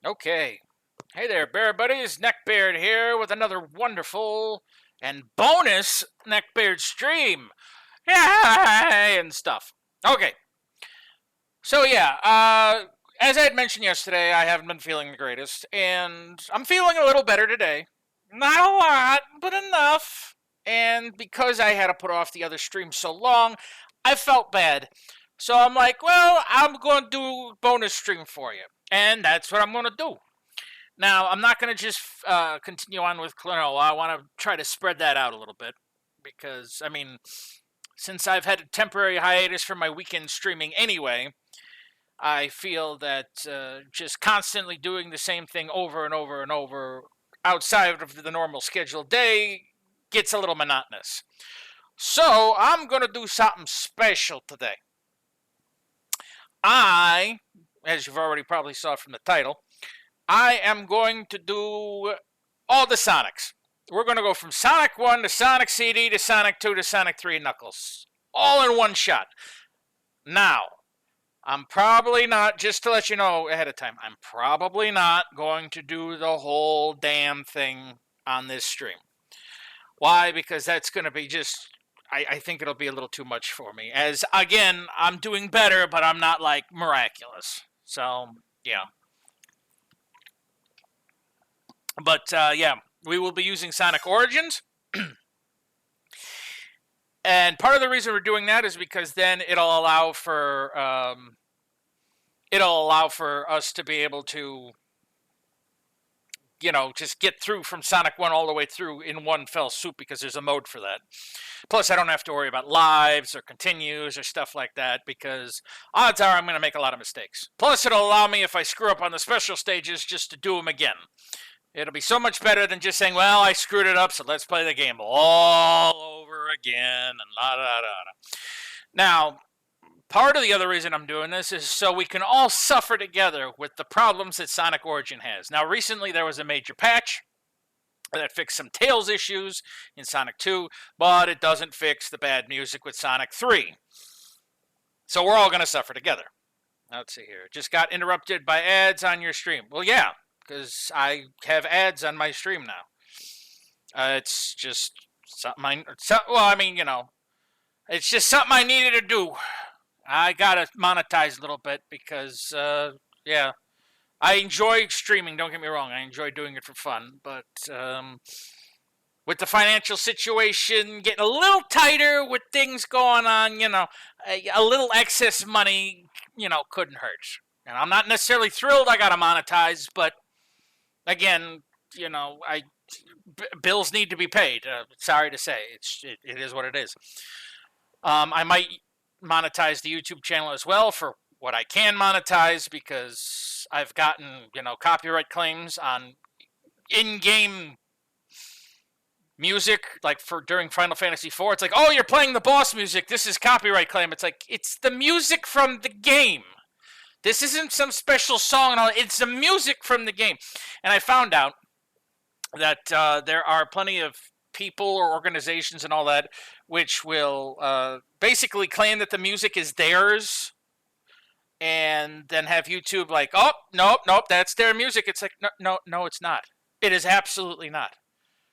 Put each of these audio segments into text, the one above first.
Okay. Hey there, Bear Buddies. NeckBear'd here with another wonderful and bonus NeckBear'd stream. Yay! And stuff. Okay. So, yeah, as I had mentioned yesterday, I haven't been feeling the greatest, and I'm feeling a little better today. Not a lot, but enough. And because I had to put off the other stream so long, I felt bad. So I'm like, well, I'm going to do a bonus stream for you. And that's what I'm going to do. Now, I'm not going to just continue on with Klonoa. I want to try to spread that out a little bit. Because, I mean, since I've had a temporary hiatus from my weekend streaming anyway, I feel that just constantly doing the same thing over and over and over outside of the normal scheduled day gets a little monotonous. So, I'm going to do something special today. As you've already probably saw from the title, I am going to do all the Sonics. We're going to go from Sonic 1 to Sonic CD to Sonic 2 to Sonic 3 Knuckles. All in one shot. Now, I'm probably not, just to let you know ahead of time, I'm probably not going to do the whole damn thing on this stream. Why? Because that's going to be just, I think it'll be a little too much for me. As, again, I'm doing better, but I'm not, like, miraculous. So, yeah. But, yeah, we will be using Sonic Origins. And part of the reason we're doing that is because then it'll allow for us to be able to, you know, just get through from Sonic 1 all the way through in one fell swoop, because there's a mode for that. Plus, I don't have to worry about lives or continues or stuff like that, because odds are I'm going to make a lot of mistakes. Plus, it'll allow me, if I screw up on the special stages, just to do them again. It'll be so much better than just saying, well, I screwed it up, so let's play the game all over again, and la-da-da-da. Now, part of the other reason I'm doing this is so we can all suffer together with the problems that Sonic Origin has. Now, recently there was a major patch that fixed some Tails issues in Sonic 2, but it doesn't fix the bad music with Sonic 3. So we're all going to suffer together. Now, let's see here. Just got interrupted by ads on your stream. Well, yeah, because I have ads on my stream now. It's just something it's just something I needed to do. I gotta monetize a little bit because, yeah, I enjoy streaming, don't get me wrong. I enjoy doing it for fun, but with the financial situation getting a little tighter with things going on, you know, a little excess money, you know, couldn't hurt. And I'm not necessarily thrilled I gotta monetize, but again, you know, bills need to be paid. Sorry to say, it is what it is. I might monetize the YouTube channel as well for what I can monetize, because I've gotten, you know, copyright claims on in-game music, like for during Final Fantasy IV. It's like, oh, you're playing the boss music, this is copyright claim. It's like, it's the music from the game. This isn't some special song and all. It's the music from the game. And I found out that there are plenty of people or organizations and all that which will basically claim that the music is theirs, and then have YouTube like, oh, nope, that's their music. It's like, no, it's not. It is absolutely not.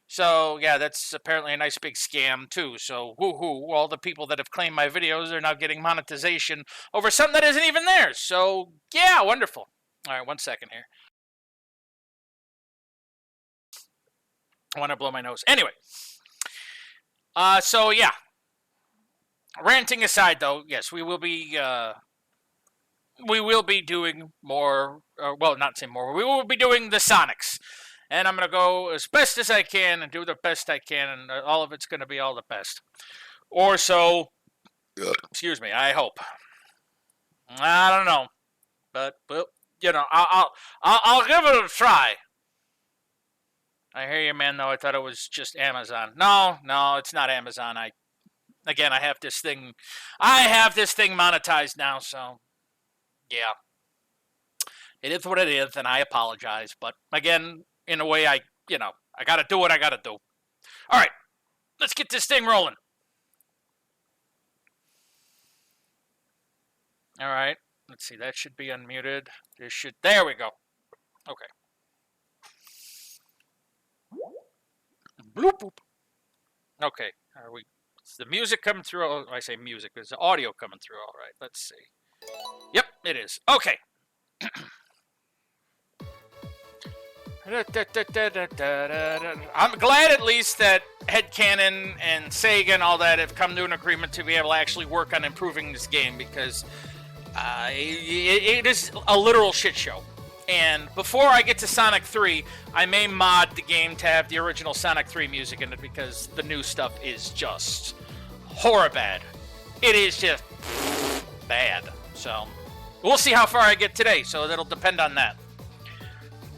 So, yeah, that's apparently a nice big scam, too. So, woohoo, all the people that have claimed my videos are now getting monetization over something that isn't even theirs. So, yeah, wonderful. All right, 1 second here. I want to blow my nose. Anyway. So, yeah. Ranting aside, though, yes, we will be doing more, well, not say more, we will be doing the Sonics. And I'm going to go as best as I can and do the best I can, and all of it's going to be all the best. Or so, excuse me, I hope. I don't know. But, well, you know, I'll give it a try. I hear you, man, though. I thought it was just Amazon. No, it's not Amazon. I have this thing monetized now, so, yeah. It is what it is, and I apologize. But, again, in a way, I gotta do what I gotta do. All right, let's get this thing rolling. All right, let's see, that should be unmuted. There we go. Okay. Bloop, boop. Okay. Are we? Is the music coming through? Oh, I say music. There's the audio coming through. All right. Let's see. Yep, it is. Okay. I'm glad at least that Headcanon and Sega and all that have come to an agreement to be able to actually work on improving this game, because it is a literal shit show. And before I get to Sonic 3, I may mod the game to have the original Sonic 3 music in it, because the new stuff is just horribad. It is just bad. So we'll see how far I get today, so that'll depend on that.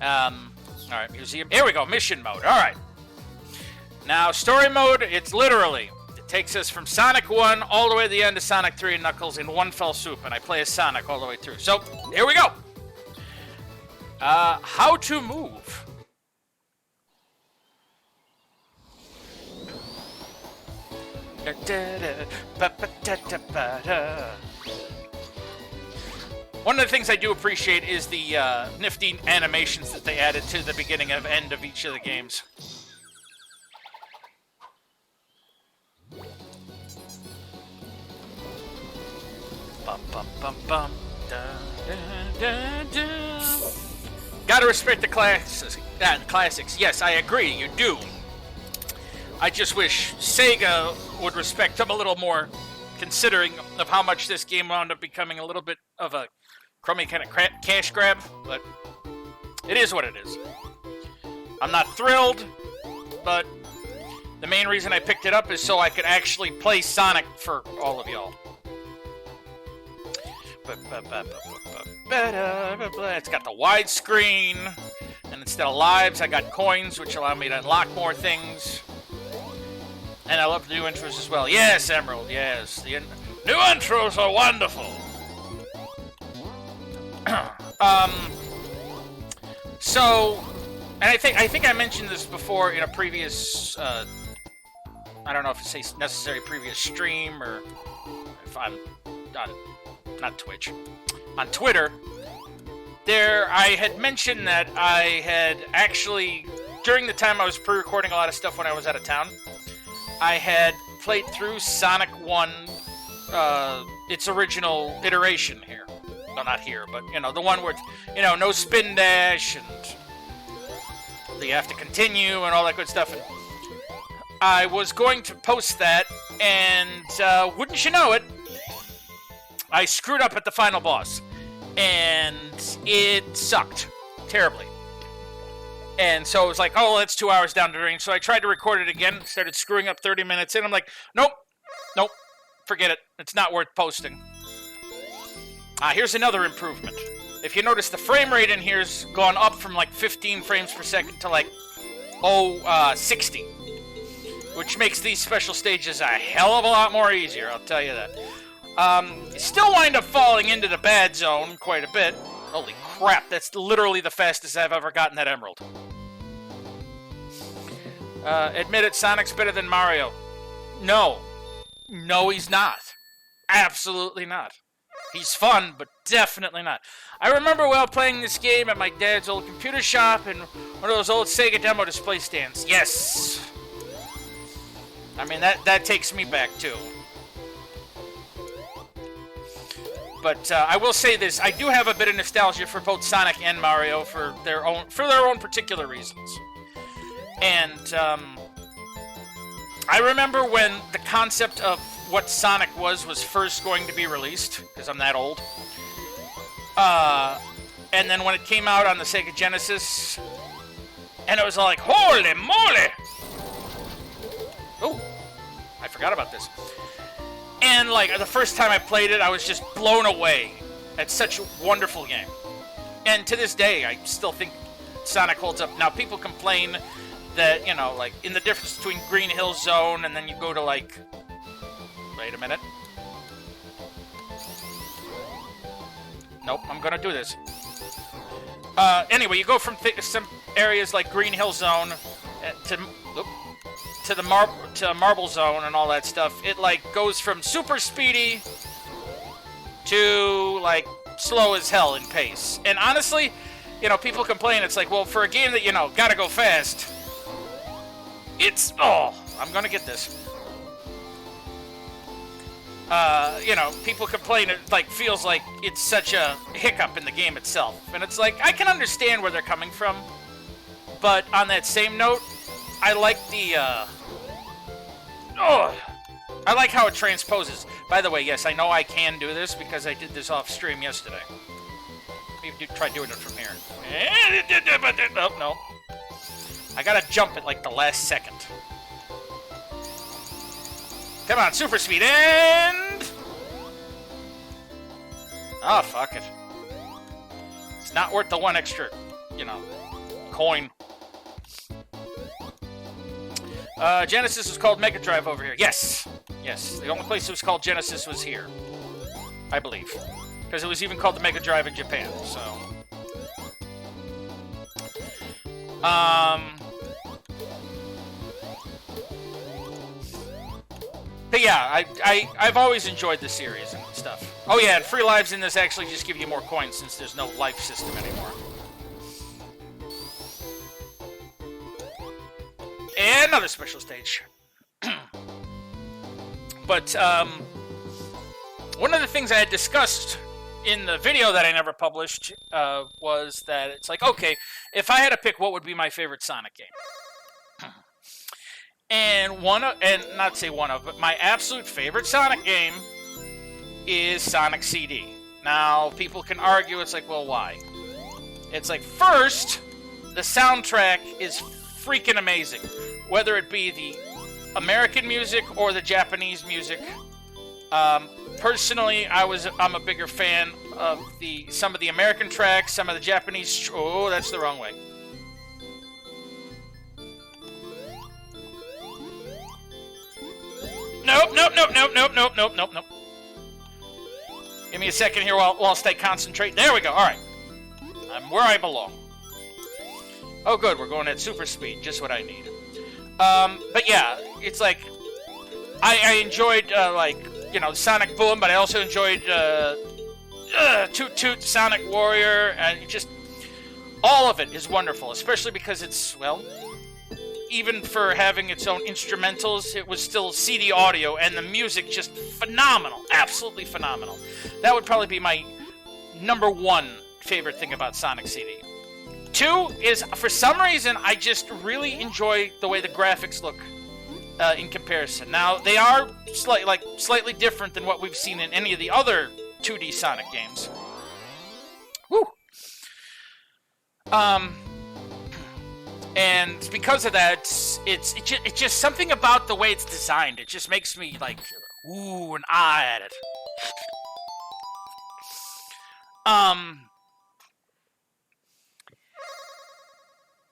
Alright, museum. Here we go, mission mode. Alright. Now, story mode, it takes us from Sonic 1 all the way to the end of Sonic 3 and Knuckles in one fell swoop, and I play as Sonic all the way through. So, here we go. How to move. One of the things I do appreciate is the nifty animations that they added to the beginning and end of each of the games. Bum, bum, bum, bum. Da, da, da, da. Gotta respect the classics. Yes, I agree, you do. I just wish Sega would respect them a little more, considering of how much this game wound up becoming a little bit of a crummy kind of cash grab, but it is what it is. I'm not thrilled, but the main reason I picked it up is so I could actually play Sonic for all of y'all. It's got the widescreen, and instead of lives, I got coins, which allow me to unlock more things. And I love the new intros as well. Yes, Emerald, yes. The new intros are wonderful. So, and I think I mentioned this before in a previous, I don't know if it's necessary previous stream, or if I'm not Twitch, on Twitter. There, I had mentioned that I had actually, during the time I was pre-recording a lot of stuff when I was out of town, I had played through Sonic 1, its original iteration here. No, not here, but, you know, the one where, you know, no spin dash, and you have to continue, and all that good stuff. And I was going to post that, and wouldn't you know it, I screwed up at the final boss. And it sucked terribly. And so it was like, oh, that's 2 hours down the drain. So I tried to record it again, started screwing up 30 minutes in. I'm like, nope, forget it. It's not worth posting. Here's another improvement. If you notice, the frame rate in here's gone up from like 15 frames per second to like 60. Which makes these special stages a hell of a lot more easier, I'll tell you that. Still wind up falling into the bad zone quite a bit. Holy crap, that's literally the fastest I've ever gotten that emerald. Admit it, Sonic's better than Mario. No, he's not. Absolutely not. He's fun, but definitely not. I remember while playing this game at my dad's old computer shop and one of those old Sega demo display stands. Yes! I mean, that takes me back, too. But I will say this: I do have a bit of nostalgia for both Sonic and Mario for their own particular reasons. And I remember when the concept of what Sonic was first going to be released, because I'm that old. And then when it came out on the Sega Genesis, and it was all like, holy moly! Oh, I forgot about this. And, like, the first time I played it, I was just blown away at such a wonderful game. And to this day, I still think Sonic holds up. Now, people complain that, you know, like, in the difference between Green Hill Zone and then you go to, like... Wait a minute. Nope, I'm gonna do this. Anyway, you go from some areas like Green Hill Zone to the Marble Zone and all that stuff. It like goes from super speedy to like slow as hell in pace. And honestly, you know, people complain. It's like, well, for a game that, you know, gotta go fast, it's, oh, I'm gonna get this. You know, people complain. It like feels like it's such a hiccup in the game itself, and it's like I can understand where they're coming from, but on that same note, I like the I like how it transposes. By the way, yes, I know I can do this because I did this off stream yesterday. Maybe try doing it from here. Oh, no. I gotta jump at like the last second. Come on, super speed, and... Oh, fuck it. It's not worth the one extra, you know, coin. Genesis was called Mega Drive over here. Yes. Yes. The only place it was called Genesis was here. I believe. Because it was even called the Mega Drive in Japan, so... But yeah, I've always enjoyed the series and stuff. Oh yeah, and free lives in this actually just give you more coins since there's no life system anymore. And another special stage. But, one of the things I had discussed in the video that I never published was that it's like, okay, if I had to pick what would be my favorite Sonic game. And not say one of, but my absolute favorite Sonic game is Sonic CD. Now, people can argue, it's like, well, why? It's like, first, the soundtrack is freaking amazing. Whether it be the American music or the Japanese music. Personally, I'm a bigger fan of some of the American tracks, some of the Japanese... Oh, that's the wrong way. Nope. Give me a second here whilst I concentrate. There we go. All right. I'm where I belong. Oh, good. We're going at super speed. Just what I need. But yeah, it's like... I enjoyed, like, you know, Sonic Boom, but I also enjoyed, Toot Toot, Sonic Warrior, and just... All of it is wonderful, especially because it's, well... Even for having its own instrumentals, it was still CD audio, and the music just phenomenal. Absolutely phenomenal. That would probably be my #1 favorite thing about Sonic CD. 2 is, for some reason, I just really enjoy the way the graphics look in comparison. Now, they are slightly different than what we've seen in any of the other 2D Sonic games. Woo! And because of that, it's just something about the way it's designed. It just makes me like, ooh, and ah at it.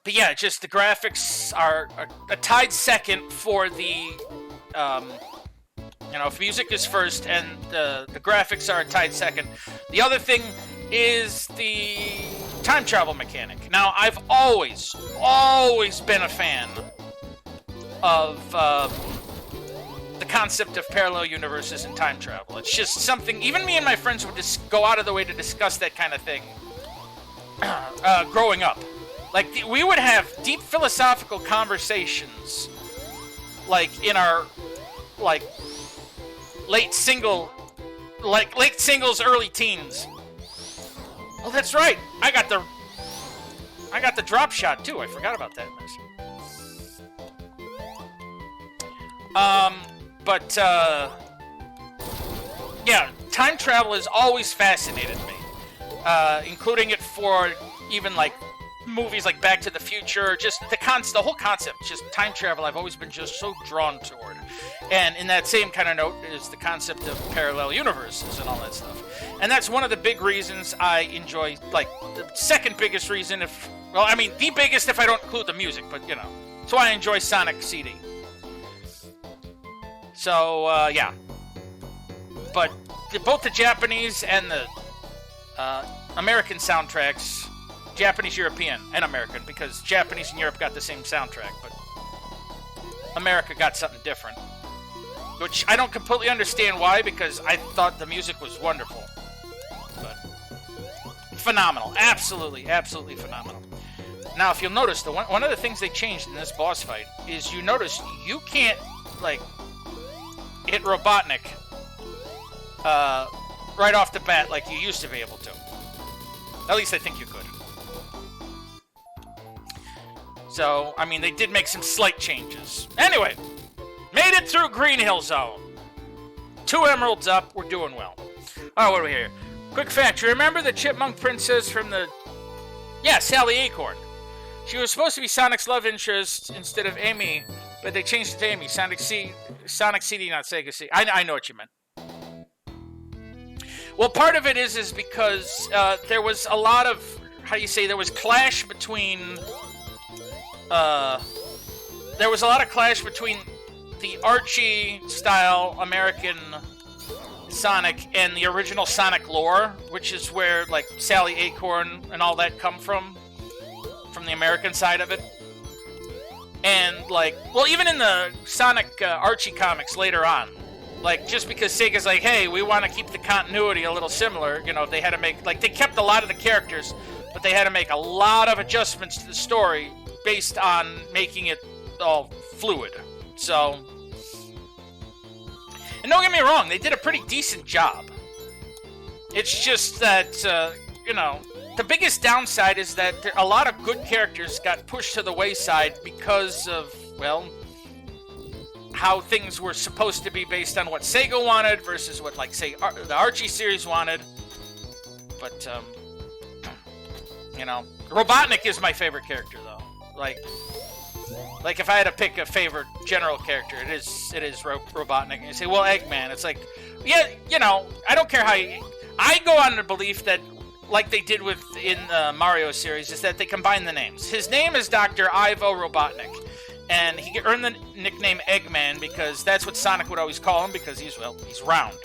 But yeah, just the graphics are a tied second for the, you know, if music is first and the graphics are a tied second. The other thing is the time travel mechanic. Now, I've always been a fan of the concept of parallel universes and time travel. It's just something, even me and my friends would just go out of the way to discuss that kind of thing growing up. Like, we would have deep philosophical conversations, like, in our, like, late singles, early teens. Oh, that's right. I got the drop shot too. I forgot about that. Yeah, time travel has always fascinated me, including it for even like movies like Back to the Future. Just the whole concept, just time travel. I've always been just so drawn toward. And in that same kind of note is the concept of parallel universes and all that stuff. And that's one of the big reasons I enjoy, like, the second biggest reason the biggest if I don't include the music, but, you know. That's why I enjoy Sonic CD. So, yeah. But both the Japanese and the American soundtracks, Japanese, European, and American, because Japanese and Europe got the same soundtrack, but America got something different. Which I don't completely understand why, because I thought the music was wonderful. But phenomenal. Absolutely, absolutely phenomenal. Now, if you'll notice, one of the things they changed in this boss fight is you notice you can't, like, hit Robotnik right off the bat like you used to be able to. At least I think you could. So, I mean, they did make some slight changes. Anyway, made it through Green Hill Zone. 2 emeralds up, we're doing well. Oh, what do we hear? Quick fact, you remember the Chipmunk Princess from the... Yeah, Sally Acorn. She was supposed to be Sonic's love interest instead of Amy, but they changed it to Amy. Sonic CD, not Sega CD. I know what you meant. Well, part of it is because there was a lot of... How do you say? There was clash between... there was a lot of clash between the Archie-style American Sonic and the original Sonic lore, which is where, like, Sally Acorn and all that come from the American side of it. And, like, well, even in the Sonic Archie comics later on, like, just because Sega's like, hey, we want to keep the continuity a little similar, you know, they had to make, like, they kept a lot of the characters, but they had to make a lot of adjustments to the story based on making it all fluid. So, and don't get me wrong, they did a pretty decent job. It's just that, you know, the biggest downside is that a lot of good characters got pushed to the wayside because of, well, how things were supposed to be based on what Sega wanted versus what, like, say, the Archie series wanted. But, you know, Robotnik is my favorite character, though. Like if I had to pick a favorite general character, it is Robotnik. And you say, well, Eggman. It's like, yeah, you know, I don't care how I go on the belief that, like they did in the Mario series, is that they combine the names. His name is Dr. Ivo Robotnik, and he earned the nickname Eggman because that's what Sonic would always call him, because he's round.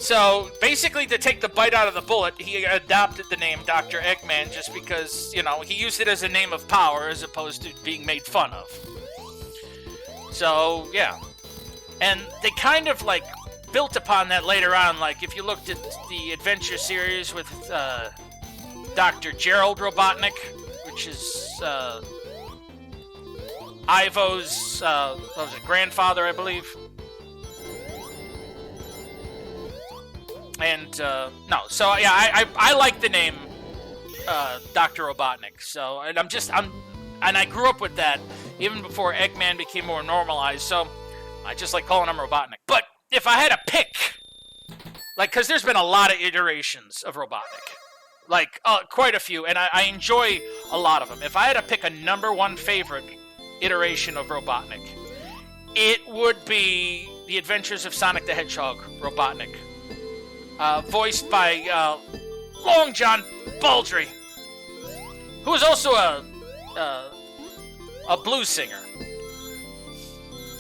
So, basically, to take the bite out of the bullet, he adopted the name Dr. Eggman just because, you know, he used it as a name of power as opposed to being made fun of. So, yeah. And they kind of, like, built upon that later on. Like, if you looked at the Adventure series with Dr. Gerald Robotnik, which is Ivo's what was it, grandfather, I believe. And, no, so, yeah, I like the name Dr. Robotnik. So, and and I grew up with that even before Eggman became more normalized. So, I just like calling him Robotnik. But if I had to pick, like, because there's been a lot of iterations of Robotnik. Like, quite a few, and I enjoy a lot of them. If I had to pick a #1 favorite iteration of Robotnik, it would be The Adventures of Sonic the Hedgehog, Robotnik. Voiced by Long John Baldry, who is also a blues singer.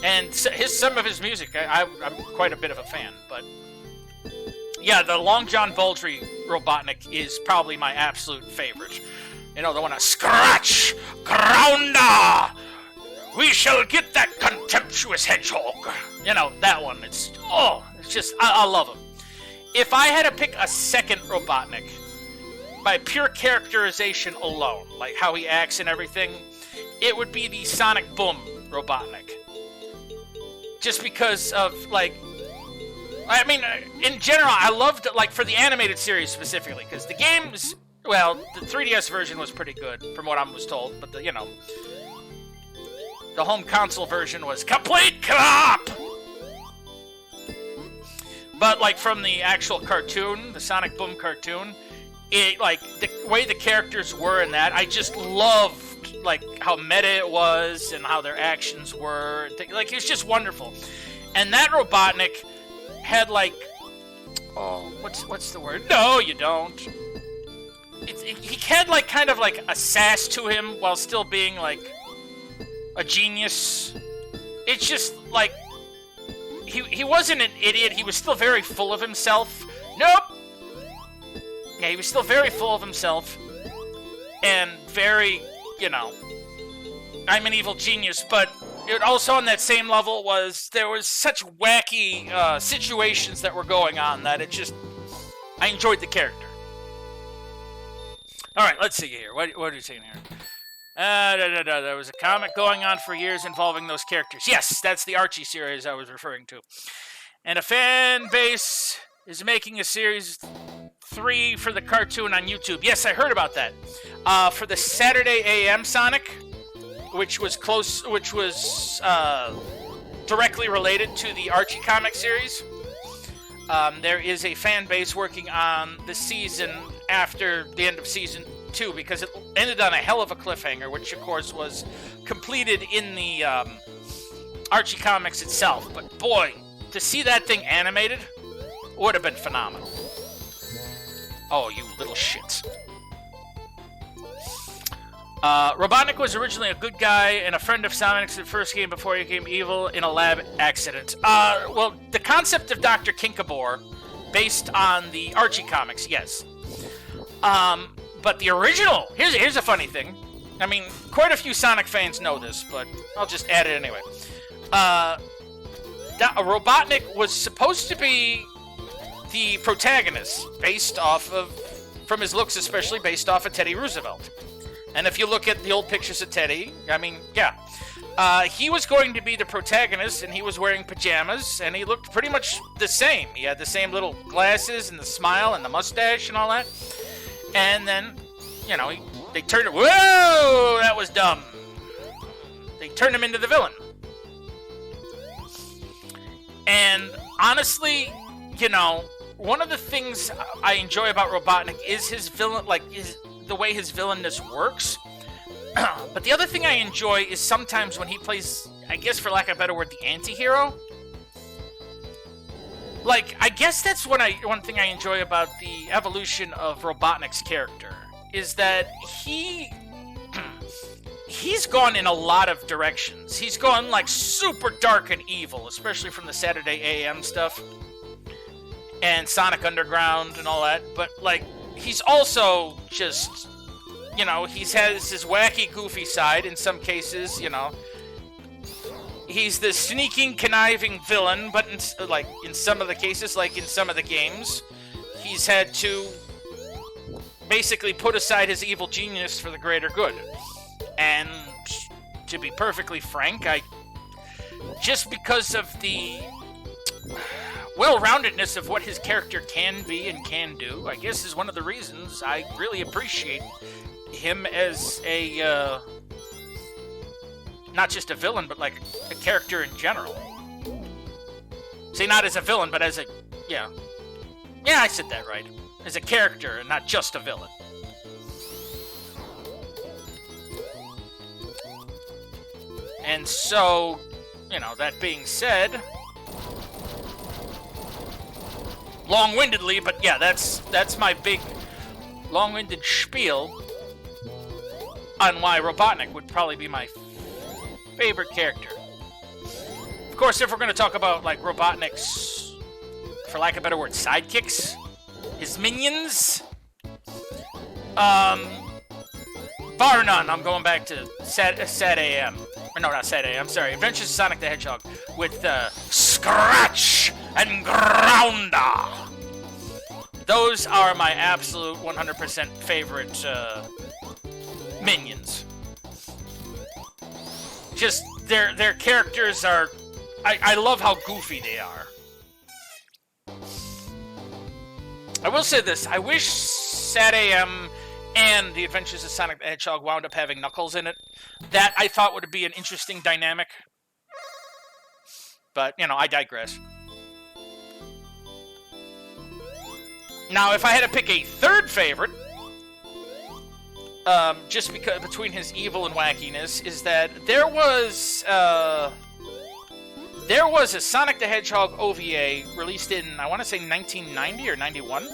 And some of his music, I'm quite a bit of a fan. But yeah, the Long John Baldry Robotnik is probably my absolute favorite. You know, the one, scratch, grounder, we shall get that contemptuous hedgehog. You know, that one. It's just, I love him. If I had to pick a second Robotnik, by pure characterization alone, like how he acts and everything, it would be the Sonic Boom Robotnik. Just because of, like, I mean, in general, I loved, like, for the animated series specifically, because the games, well, the 3DS version was pretty good, from what I was told, but, the home console version was complete crap! But, like, from the actual cartoon, the Sonic Boom cartoon, it, like, the way the characters were in that, I just loved, like, how meta it was and how their actions were. Like, it was just wonderful. And that Robotnik had, like, what's the word? No, you don't. He had, like, kind of, like, a sass to him while still being, like, a genius. It's just, like, he wasn't an idiot. He was still very full of himself. Nope! Yeah, he was still very full of himself. And very, I'm an evil genius, but it also on that same level there was such wacky situations that were going on that I enjoyed the character. All right, let's see here. What are you saying here? There was a comic going on for years involving those characters. Yes, that's the Archie series I was referring to. And a fan base is making a series 3 for the cartoon on YouTube. Yes, I heard about that. For the Saturday AM Sonic, which was directly related to the Archie comic series. There is a fan base working on the season after the end of season 2 because it ended on a hell of a cliffhanger, which of course was completed in the Archie comics itself. But boy, to see that thing animated would have been phenomenal. Oh, you little shits. Robotnik was originally a good guy and a friend of Sonic's in the first game before he became evil in a lab accident. Well, the concept of Dr. Kinkabor, based on the Archie comics, yes. But the original, here's a funny thing. I mean, quite a few Sonic fans know this, but I'll just add it anyway. Robotnik was supposed to be the protagonist, based off of, from his looks especially, based off of Teddy Roosevelt. And if you look at the old pictures of Teddy, I mean, yeah. He was going to be the protagonist, and he was wearing pajamas, and he looked pretty much the same. He had the same little glasses, and the smile, and the mustache, and all that. And then, you know, they turned it. Whoa! That was dumb. They turned him into the villain. And honestly, you know, one of the things I enjoy about Robotnik is his villain, like, the way his villainness works. But the other thing I enjoy is sometimes when he plays, I guess for lack of a better word, the anti-hero. Like, I guess that's one thing I enjoy about the evolution of Robotnik's character, is that he's gone in a lot of directions. He's gone, like, super dark and evil, especially from the Saturday AM stuff, and Sonic Underground and all that, but, like, he's also just, you know, he has his wacky, goofy side in some cases, you know. He's the sneaking, conniving villain, but in some of the cases, like in some of the games, he's had to basically put aside his evil genius for the greater good. And to be perfectly frank, just because of the well-roundedness of what his character can be and can do, I guess is one of the reasons I really appreciate him as a, not just a villain, but like a character in general. See, not as a villain, but as a, yeah, I said that right. As a character and not just a villain. And so, you know, that being said, long-windedly, but yeah, that's my big long-winded spiel on why Robotnik would probably be my favorite character. Of course, if we're going to talk about, like, Robotnik's, for lack of a better word, sidekicks, his minions, bar none, I'm going back to Sad AM. No, not Sad AM, sorry. Adventures of Sonic the Hedgehog with Scratch and Grounder. Those are my absolute 100% favorite minions. Just, their characters are... I love how goofy they are. I will say this, I wish Sad AM and The Adventures of Sonic the Hedgehog wound up having Knuckles in it. That, I thought, would be an interesting dynamic. But, you know, I digress. Now, if I had to pick a third favorite, just because between his evil and wackiness, is that there was a Sonic the Hedgehog OVA released in, I want to say 1990 or 91.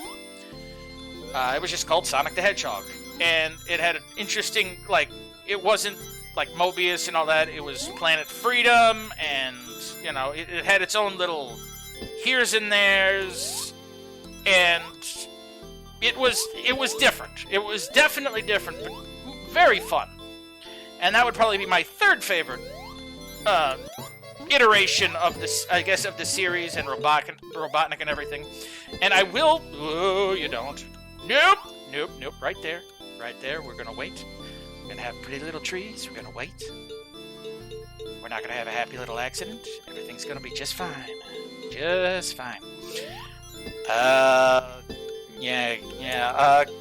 It was just called Sonic the Hedgehog. And it had an interesting, like, it wasn't like Mobius and all that. It was Planet Freedom, and, you know, it had its own little here's and there's, and it was different. It was definitely different, but very fun. And that would probably be my third favorite iteration of this, I guess, of the series and Robotnik and everything. And I will... Oh, you don't. Nope, right there. right there. We're gonna wait. We're gonna have pretty little trees. We're gonna wait. We're not gonna have a happy little accident. Everything's gonna be just fine. Just fine.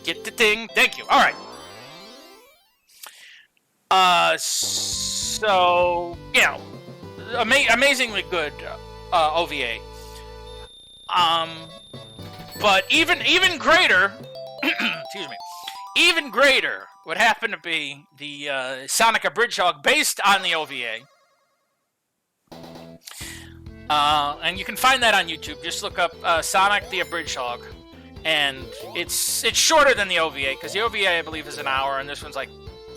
Get the thing. Thank you. All right. So, yeah, amazingly good OVA. But even greater, excuse me, even greater would happen to be the Sonic a Bridgehog based on the OVA. And you can find that on YouTube. Just look up Sonic the Bridgehog, and it's shorter than the OVA because the OVA I believe is an hour, and this one's like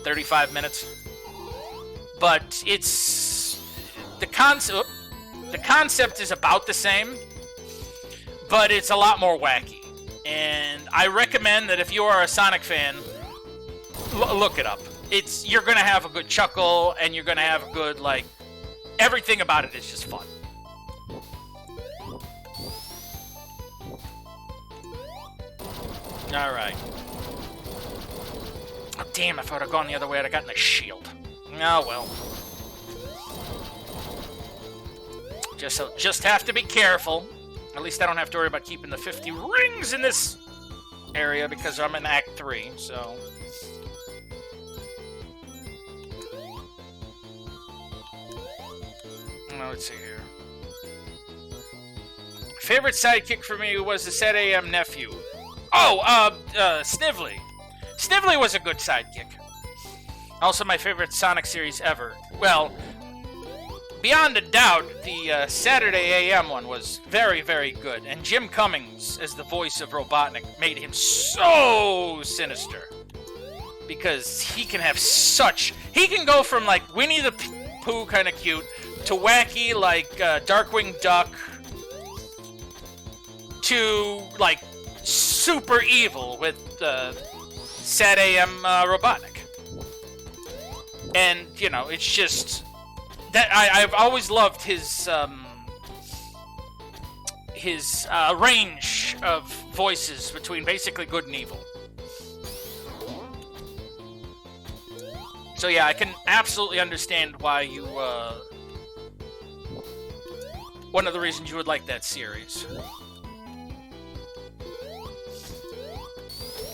35 minutes. But it's the concept is about the same, but it's a lot more wacky. And I recommend that if you are a Sonic fan, look it up. You're gonna have a good chuckle, and you're gonna have a good everything about it is just fun. All right. Oh, damn, if I would have gone the other way, I'd have gotten a shield. Oh, well. Just have to be careful. At least I don't have to worry about keeping the 50 rings in this area because I'm in Act 3, so... Let's see here. Favorite sidekick for me was the Sad AM nephew. Oh, Snively. Snively was a good sidekick. Also my favorite Sonic series ever. Well, beyond a doubt, the Saturday AM one was very, very good. And Jim Cummings, as the voice of Robotnik, made him so sinister. Because he can have such... He can go from, Winnie the Pooh kind of cute to wacky, Darkwing Duck to, super evil with Sad AM Robotnik. And, it's just... that I've always loved his range of voices between basically good and evil. So yeah, I can absolutely understand why you, one of the reasons you would like that series.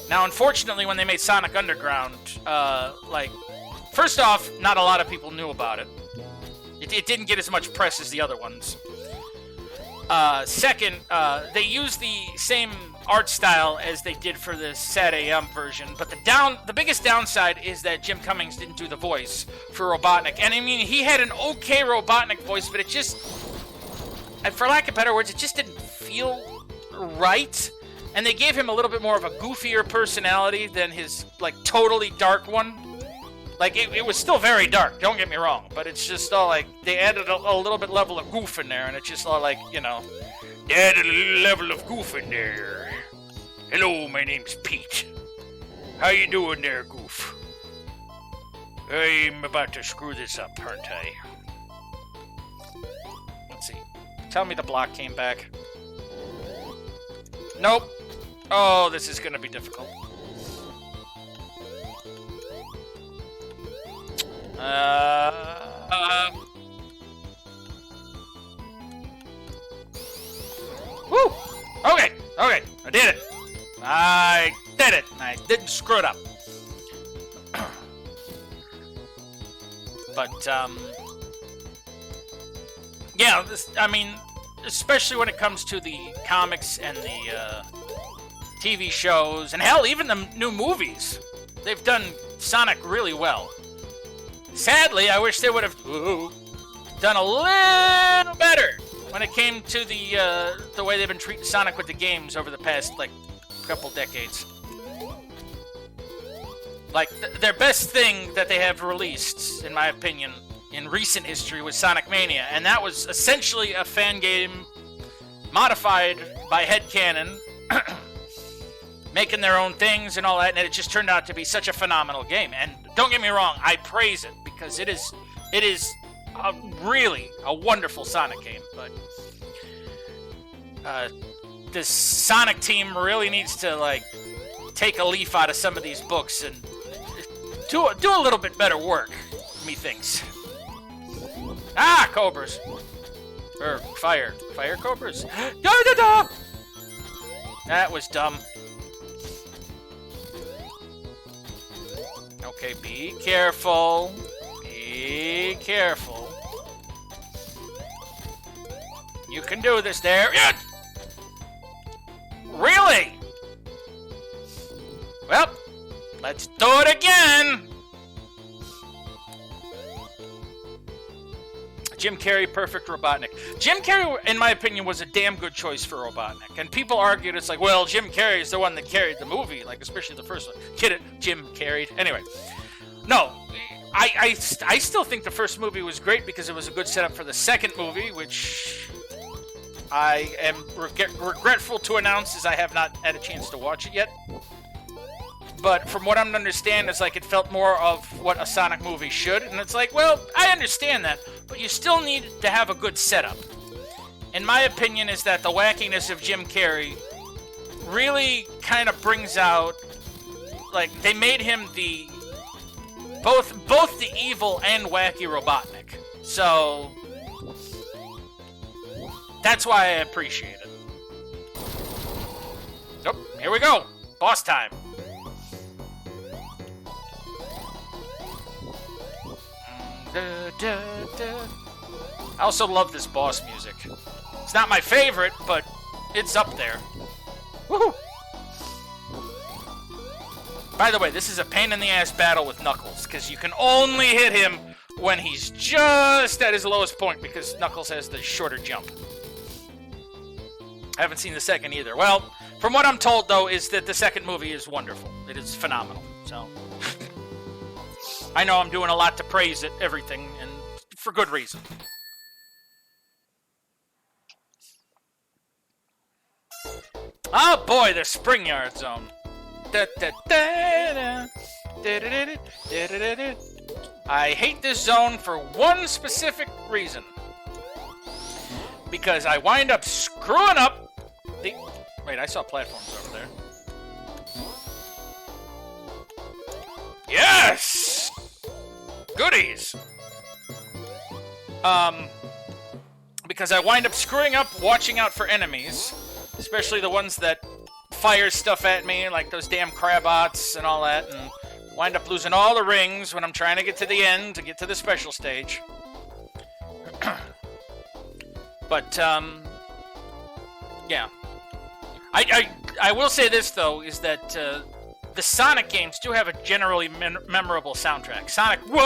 Now, unfortunately, when they made Sonic Underground, first off, not a lot of people knew about it. It didn't get as much press as the other ones. Second, they used the same art style as they did for the Sad AM version, but the biggest downside is that Jim Cummings didn't do the voice for Robotnik. And I mean, he had an okay Robotnik voice, but it just, for lack of better words, it just didn't feel right. And they gave him a little bit more of a goofier personality than his, totally dark one. It was still very dark, don't get me wrong, but it's just all, they added a little bit level of goof in there, and it's just all, they added a little level of goof in there. Hello, my name's Pete. How you doing there, Goof? I'm about to screw this up, aren't I? Let's see. Tell me the block came back. Nope. Oh, this is gonna be difficult. Woo! Okay, I did it. I did it. I didn't screw it up. But, yeah, especially when it comes to the comics and the, TV shows, and hell, even the new movies. They've done Sonic really well. Sadly, I wish they would have done a little better when it came to the way they've been treating Sonic with the games over the past, couple decades. Their best thing that they have released, in my opinion, in recent history was Sonic Mania, and that was essentially a fan game modified by headcanon, making their own things and all that, and it just turned out to be such a phenomenal game. And don't get me wrong, I praise it because it is really a wonderful Sonic game. But this Sonic team really needs to take a leaf out of some of these books and do a little bit better work, methinks. Ah, cobras. Or fire cobras. Da da da! That was dumb. Okay, be careful. Be careful. You can do this there. Yeah. Really? Well, let's do it again. Jim Carrey, perfect Robotnik. Jim Carrey, in my opinion, was a damn good choice for Robotnik. And people argued, it's like, well, Jim Carrey is the one that carried the movie, like, especially the first one. Kid it, Jim carried. Anyway, no, I still think the first movie was great because it was a good setup for the second movie, which I am regretful to announce as I have not had a chance to watch it yet. But from what I'm to understand, it's like it felt more of what a Sonic movie should. And it's like, well, I understand that, but you still need to have a good setup. In my opinion, is that the wackiness of Jim Carrey really kind of brings out, like, they made him the both the evil and wacky Robotnik. So that's why I appreciate it. Oh, here we go. Boss time. I also love this boss music. It's not my favorite, but it's up there. Woohoo! By the way, this is a pain-in-the-ass battle with Knuckles, because you can only hit him when he's just at his lowest point, because Knuckles has the shorter jump. I haven't seen the second either. Well, from what I'm told, though, is that the second movie is wonderful. It is phenomenal, so... I know I'm doing a lot to praise it, everything, and for good reason. Oh boy, the Spring Yard Zone. I hate this zone for one specific reason. Because I wind up screwing up the... Wait, I saw platforms over there. Yes! Goodies! Because I wind up screwing up watching out for enemies, especially the ones that fire stuff at me, like those damn Crabots and all that, and wind up losing all the rings when I'm trying to get to the end, to get to the special stage. But, yeah. I will say this, though, is that, the Sonic games do have a generally memorable soundtrack. Sonic 1!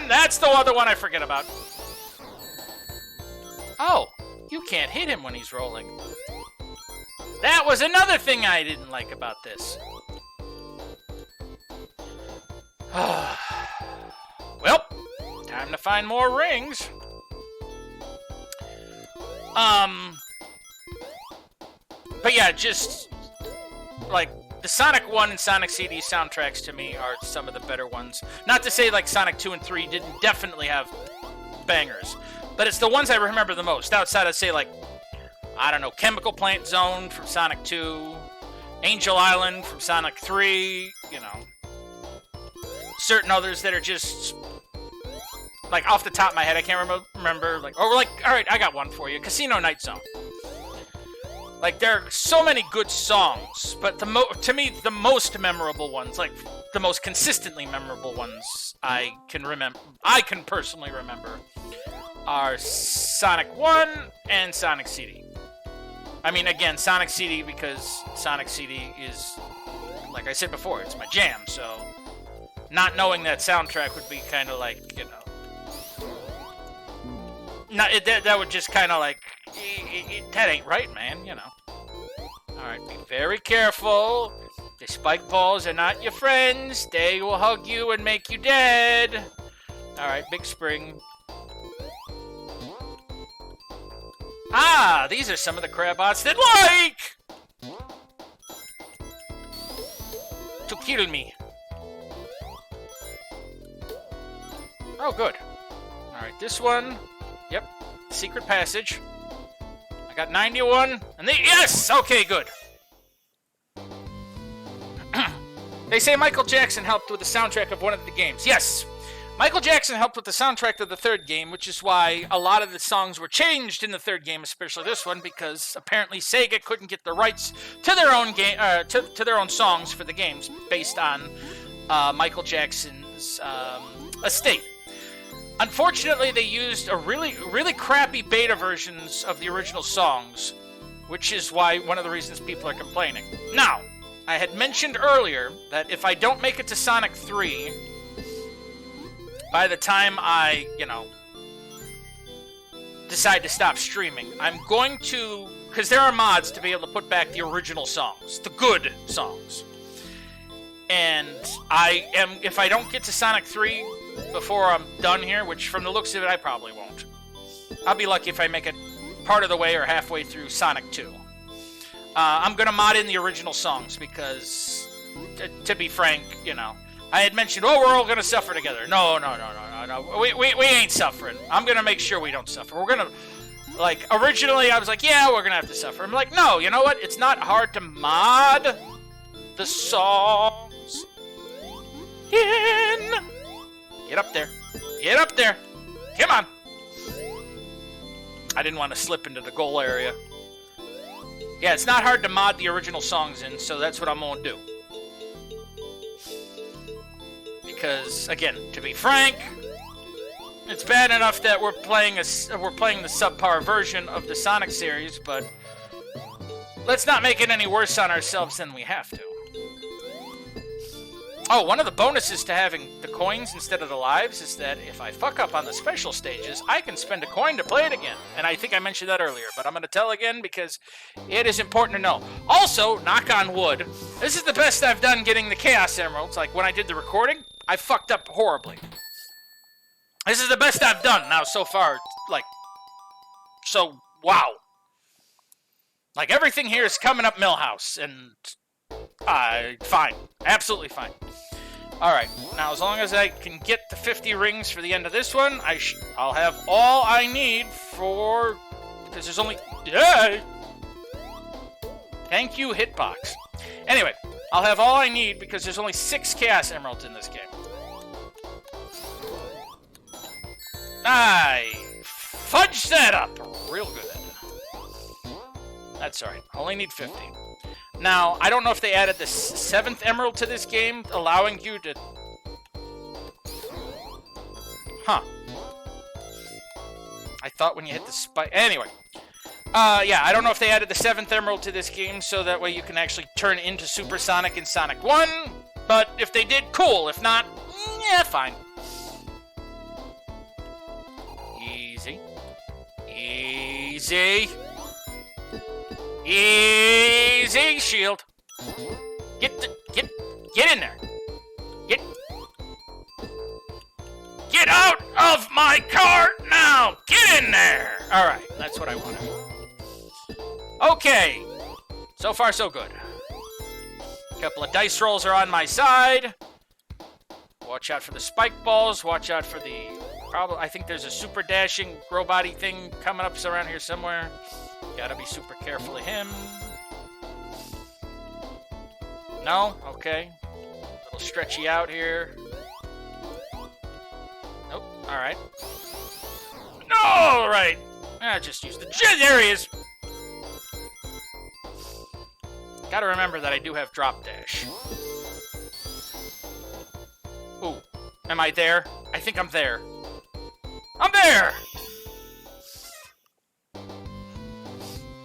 That's the other one I forget about. Oh, you can't hit him when he's rolling. That was another thing I didn't like about this. Well, time to find more rings. But yeah, just, like, the Sonic 1 and Sonic CD soundtracks, to me, are some of the better ones. Not to say, like, Sonic 2 and 3 didn't definitely have bangers, but it's the ones I remember the most, outside of, say, like, I don't know, Chemical Plant Zone from Sonic 2, Angel Island from Sonic 3, you know. Certain others that are just, like, off the top of my head, I can't remember, like, or, like, alright, I got one for you, Casino Night Zone. Like, there are so many good songs, but to me, the most memorable ones, like, the most consistently memorable ones I can personally remember, are Sonic 1 and Sonic CD. I mean, again, Sonic CD, because Sonic CD is, like I said before, it's my jam, so not knowing that soundtrack would be kind of like, you know, that would just kind of like, that ain't right, man, you know. Alright, be very careful. The spike balls are not your friends. They will hug you and make you dead. Alright, big spring. Ah, these are some of the Crabots that like to kill me. Oh, good. Alright, this one. Yep, secret passage. I got 91, and yes! Okay, good. They say Michael Jackson helped with the soundtrack of one of the games. Yes, Michael Jackson helped with the soundtrack of the third game, which is why a lot of the songs were changed in the third game, especially this one, because apparently Sega couldn't get the rights to their own game, to their own songs for the games based on Michael Jackson's estate. Unfortunately, they used a really crappy beta versions of the original songs, which is why one of the reasons people are complaining. Now, I had mentioned earlier that if I don't make it to Sonic 3, by the time I, decide to stop streaming, I'm going to, because there are mods to be able to put back the original songs, the good songs. And if I don't get to Sonic 3 before I'm done here, which from the looks of it, I probably won't. I'll be lucky if I make it part of the way or halfway through Sonic 2. I'm going to mod in the original songs because, to be frank, I had mentioned, we're all going to suffer together. No. We ain't suffering. I'm going to make sure we don't suffer. We're going to, originally I was like, yeah, we're going to have to suffer. I'm like, no, you know what? It's not hard to mod the songs in. Get up there. Get up there. Come on. I didn't want to slip into the goal area. Yeah, it's not hard to mod the original songs in, so that's what I'm going to do. Because, again, to be frank, it's bad enough that we're playing the subpar version of the Sonic series, but let's not make it any worse on ourselves than we have to. Oh, one of the bonuses to having the coins instead of the lives is that if I fuck up on the special stages, I can spend a coin to play it again. And I think I mentioned that earlier, but I'm going to tell again because it is important to know. Also, knock on wood, this is the best I've done getting the Chaos Emeralds. Like, when I did the recording, I fucked up horribly. This is the best I've done now so far. Wow. Like, everything here is coming up Millhouse, and fine. Absolutely fine. Alright, now as long as I can get the 50 rings for the end of this one, I'll have all I need for... Because there's only... Thank you, Hitbox. Anyway, I'll have all I need because there's only 6 Chaos Emeralds in this game. I fudged that up real good. That's alright. Only need 50. Now, I don't know if they added the 7th emerald to this game, allowing you to... Huh. I thought when you hit the spike... Anyway. Yeah, I don't know if they added the 7th emerald to this game, so that way you can actually turn into Super Sonic in Sonic 1. But if they did, cool. If not, yeah, fine. Easy. Easy. Easy, shield. Get in there. Get out of my car now. Get in there. All right, that's what I wanted. Okay, so far so good. A couple of dice rolls are on my side. Watch out for the spike balls. Watch out for the I think there's a super dashing robot-y thing coming up around here somewhere. Gotta be super careful of him. No? Okay. A little stretchy out here. Nope. Alright. No! Alright. I just used the... There he is! Gotta remember that I do have drop dash. Ooh. Am I there? I think I'm there. I'm there!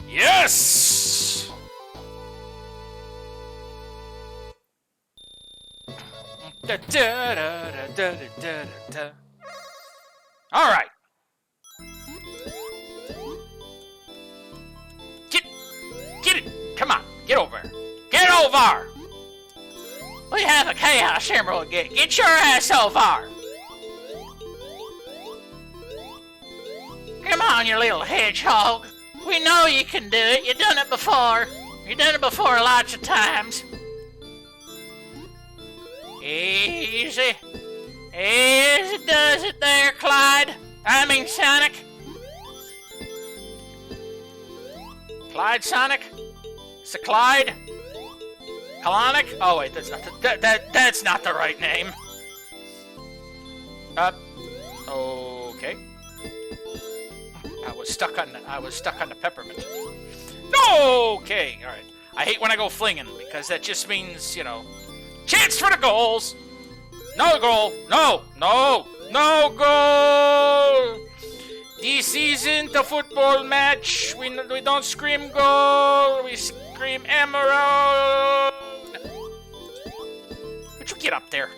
Yes! All right. Get it. Come on. Get over. Get over. We have a Chaos Emerald. Get your ass over. Come on, you little hedgehog. We know you can do it. You've done it before. You've done it before lots of times. Easy. Easy does it there, Clyde. I mean Sonic. Clyde Sonic? It's a Clyde? Kalonic? Oh wait, that's not that's not the right name. Okay. I was stuck on the peppermint. Okay, all right. I hate when I go flinging because that just means, you know, chance for the goals. No goal. No goal. This isn't a football match. We don't scream goal. We scream emerald. Would you get up there?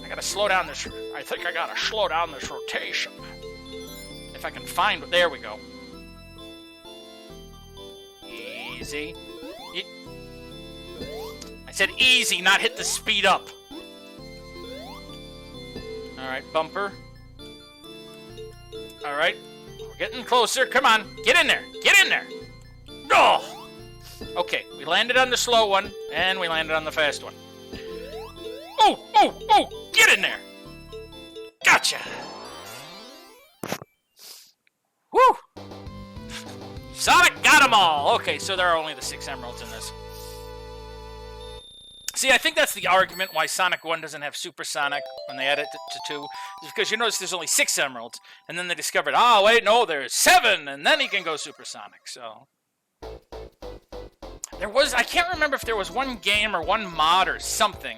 I gotta slow down this. I think I gotta slow down this rotation. If I can find. There we go. Easy. I said easy, not hit the speed up. Alright, bumper. Alright. We're getting closer. Come on. Get in there. Get in there. Oh! Okay, we landed on the slow one, and we landed on the fast one. Oh! Get in there! Gotcha! Woo! Sonic got them all! Okay, so there are only the 6 emeralds in this. See, I think that's the argument why Sonic 1 doesn't have Super Sonic when they added it to 2. Is because you notice there's only 6 emeralds, and then they discovered, oh, wait, no, there's 7, and then he can go Super Sonic, so... I can't remember if there was one game or one mod or something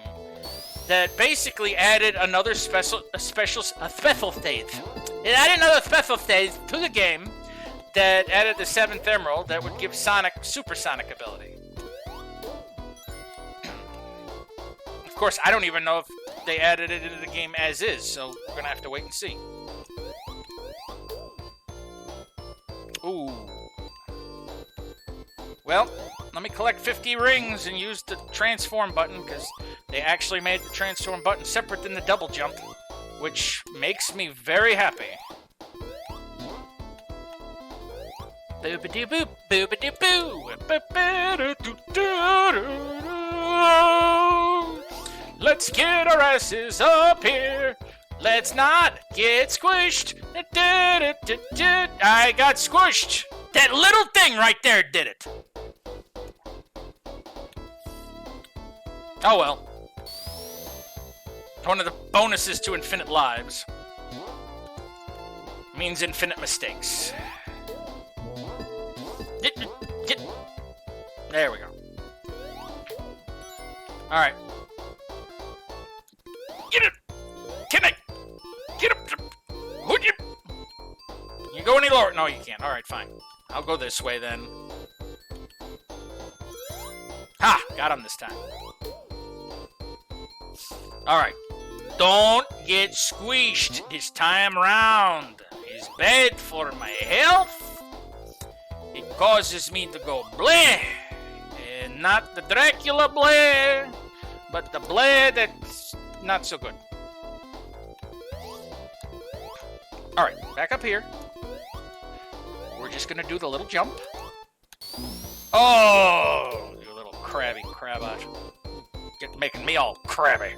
that basically added another special stage. It added another special stage to the game that added the 7th emerald that would give Sonic supersonic ability. Of course, I don't even know if they added it into the game as is, so we're gonna have to wait and see. Ooh. Well, let me collect 50 rings and use the transform button, because they actually made the transform button separate than the double jump, which makes me very happy. Boop-a-doo-boop, boop-a-doo-boo, let's get our asses up here. Let's not get squished. I got squished. That little thing right there did it. Oh well. One of the bonuses to infinite lives means infinite mistakes. There we go. Alright. Get it! Can I? Get up! Would you? You go any lower? No, you can't. Alright, fine. I'll go this way then. Ha! Got him this time. Alright. Don't get squished this time round. It's bad for my health. It causes me to go bleh. And not the Dracula bleh, but the bleh that's not so good. Alright, back up here. We're just gonna do the little jump. Oh! You little crabby crabot. Get making me all crabby.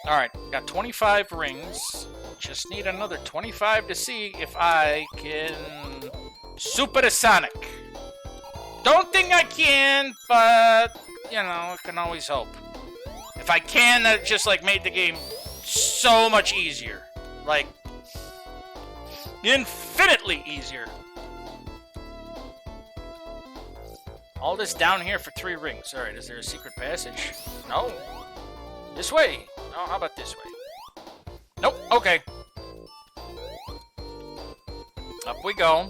Alright, got 25 rings. Just need another 25 to see if I can Super Sonic. Don't think I can, but, you know, I can always hope. If I can, that just, like, made the game so much easier. Like, infinitely easier. All this down here for 3 rings. Alright, is there a secret passage? No. This way. Oh, how about this way? Nope, okay. Up we go.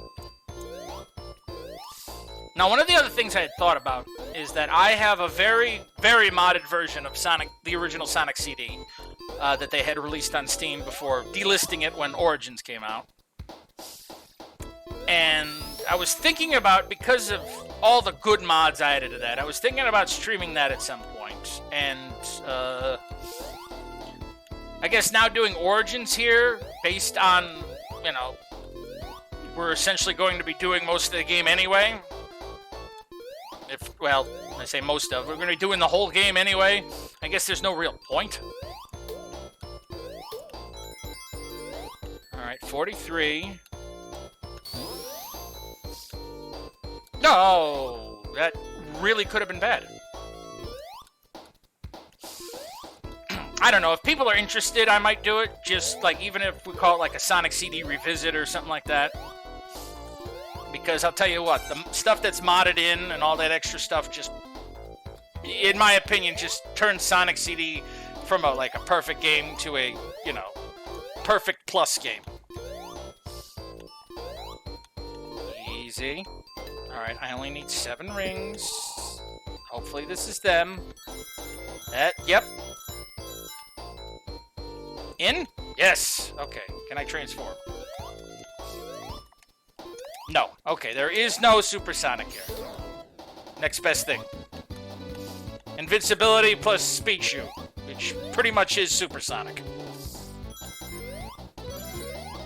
Now, one of the other things I had thought about is that I have a very, very modded version of Sonic, the original Sonic CD, that they had released on Steam before delisting it when Origins came out. And I was thinking about, because of all the good mods I added to that, I was thinking about streaming that at some point. And, I guess now doing Origins here, based on, you know, we're essentially going to be doing most of the game anyway. Well, I say most of. We're going to be doing the whole game anyway. I guess there's no real point. Alright, 43. No! That really could have been bad. I don't know. If people are interested, I might do it. Just, like, even if we call it, like, a Sonic CD revisit or something like that. Because I'll tell you what, the stuff that's modded in and all that extra stuff just, in my opinion, just turns Sonic CD from a perfect game to a, you know, perfect plus game. Easy. Alright, I only need 7 rings. Hopefully this is them. Yep. In? Yes. Okay. Can I transform? No. Okay, there is no supersonic here. Next best thing. Invincibility plus speed shoot, which pretty much is supersonic.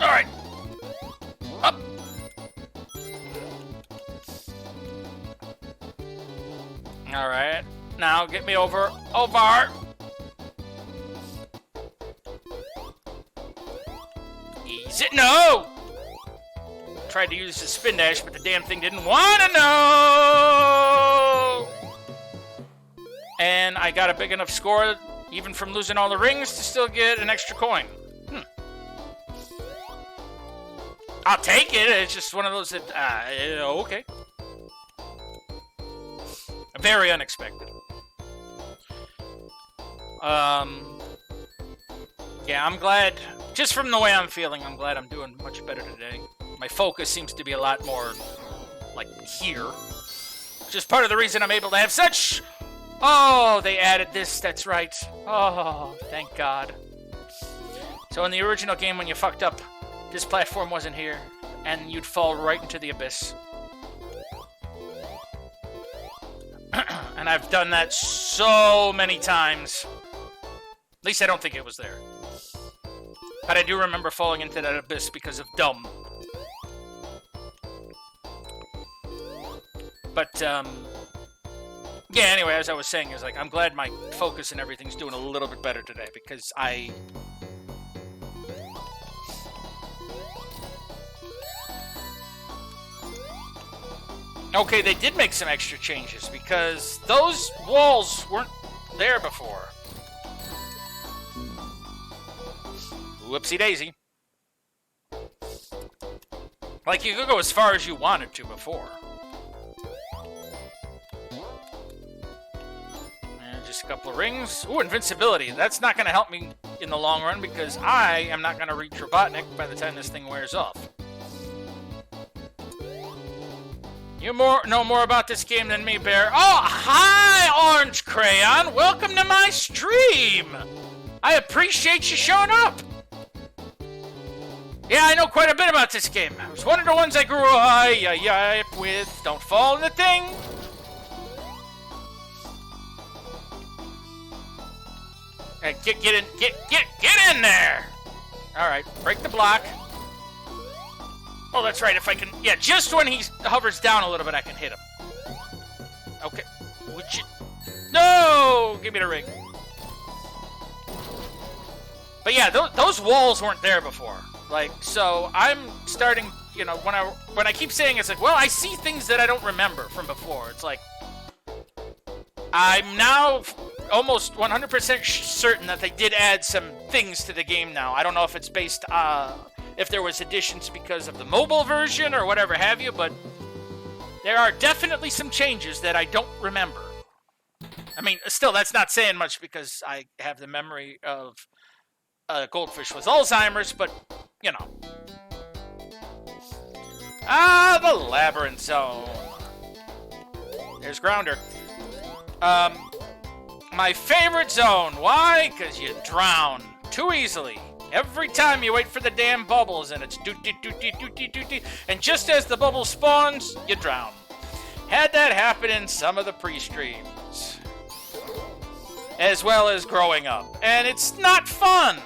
Alright. Up. Alright. Now get me over. Over. Ease it. No! Tried to use the spin dash, but the damn thing didn't want to know! And I got a big enough score, even from losing all the rings, to still get an extra coin. I'll take it. It's just one of those that, okay. Very unexpected. Yeah, I'm glad, just from the way I'm feeling, I'm glad I'm doing much better today. My focus seems to be a lot more, like, here. Which is part of the reason I'm able to have such... Oh, they added this, that's right. Oh, thank God. So in the original game, when you fucked up, this platform wasn't here, and you'd fall right into the abyss. And I've done that so many times. At least I don't think it was there. But I do remember falling into that abyss because of dumb. But, yeah, anyway, as I was saying, is like, I'm glad my focus and everything's doing a little bit better today, because I... Okay, they did make some extra changes, because those walls weren't there before. Whoopsie-daisy. Like, you could go as far as you wanted to before. And just a couple of rings. Ooh, invincibility. That's not going to help me in the long run, because I am not going to reach Robotnik by the time this thing wears off. You know more about this game than me, Bear. Oh, hi, Orange Crayon. Welcome to my stream. I appreciate you showing up. Yeah, I know quite a bit about this game. It was one of the ones I grew up with. Don't fall in the thing. Hey, get in there. All right, break the block. Oh, that's right, if I can... Yeah, just when he hovers down a little bit, I can hit him. Okay. Would you... No! Give me the ring. But yeah, those walls weren't there before. Like, so I'm starting, you know, when I keep saying it's like, well, I see things that I don't remember from before. It's like, I'm now almost 100% certain that they did add some things to the game now. I don't know if it's based, if there was additions because of the mobile version or whatever have you, but there are definitely some changes that I don't remember. I mean, still, that's not saying much because I have the memory of Goldfish with Alzheimer's, but, you know. Ah, the Labyrinth Zone. There's Grounder. My favorite zone. Why? Because you drown too easily. Every time you wait for the damn bubbles, and it's doot-dee-doot-dee-doot-dee-doot-dee, and just as the bubble spawns, you drown. Had that happen in some of the pre-streams. As well as growing up. And it's not fun.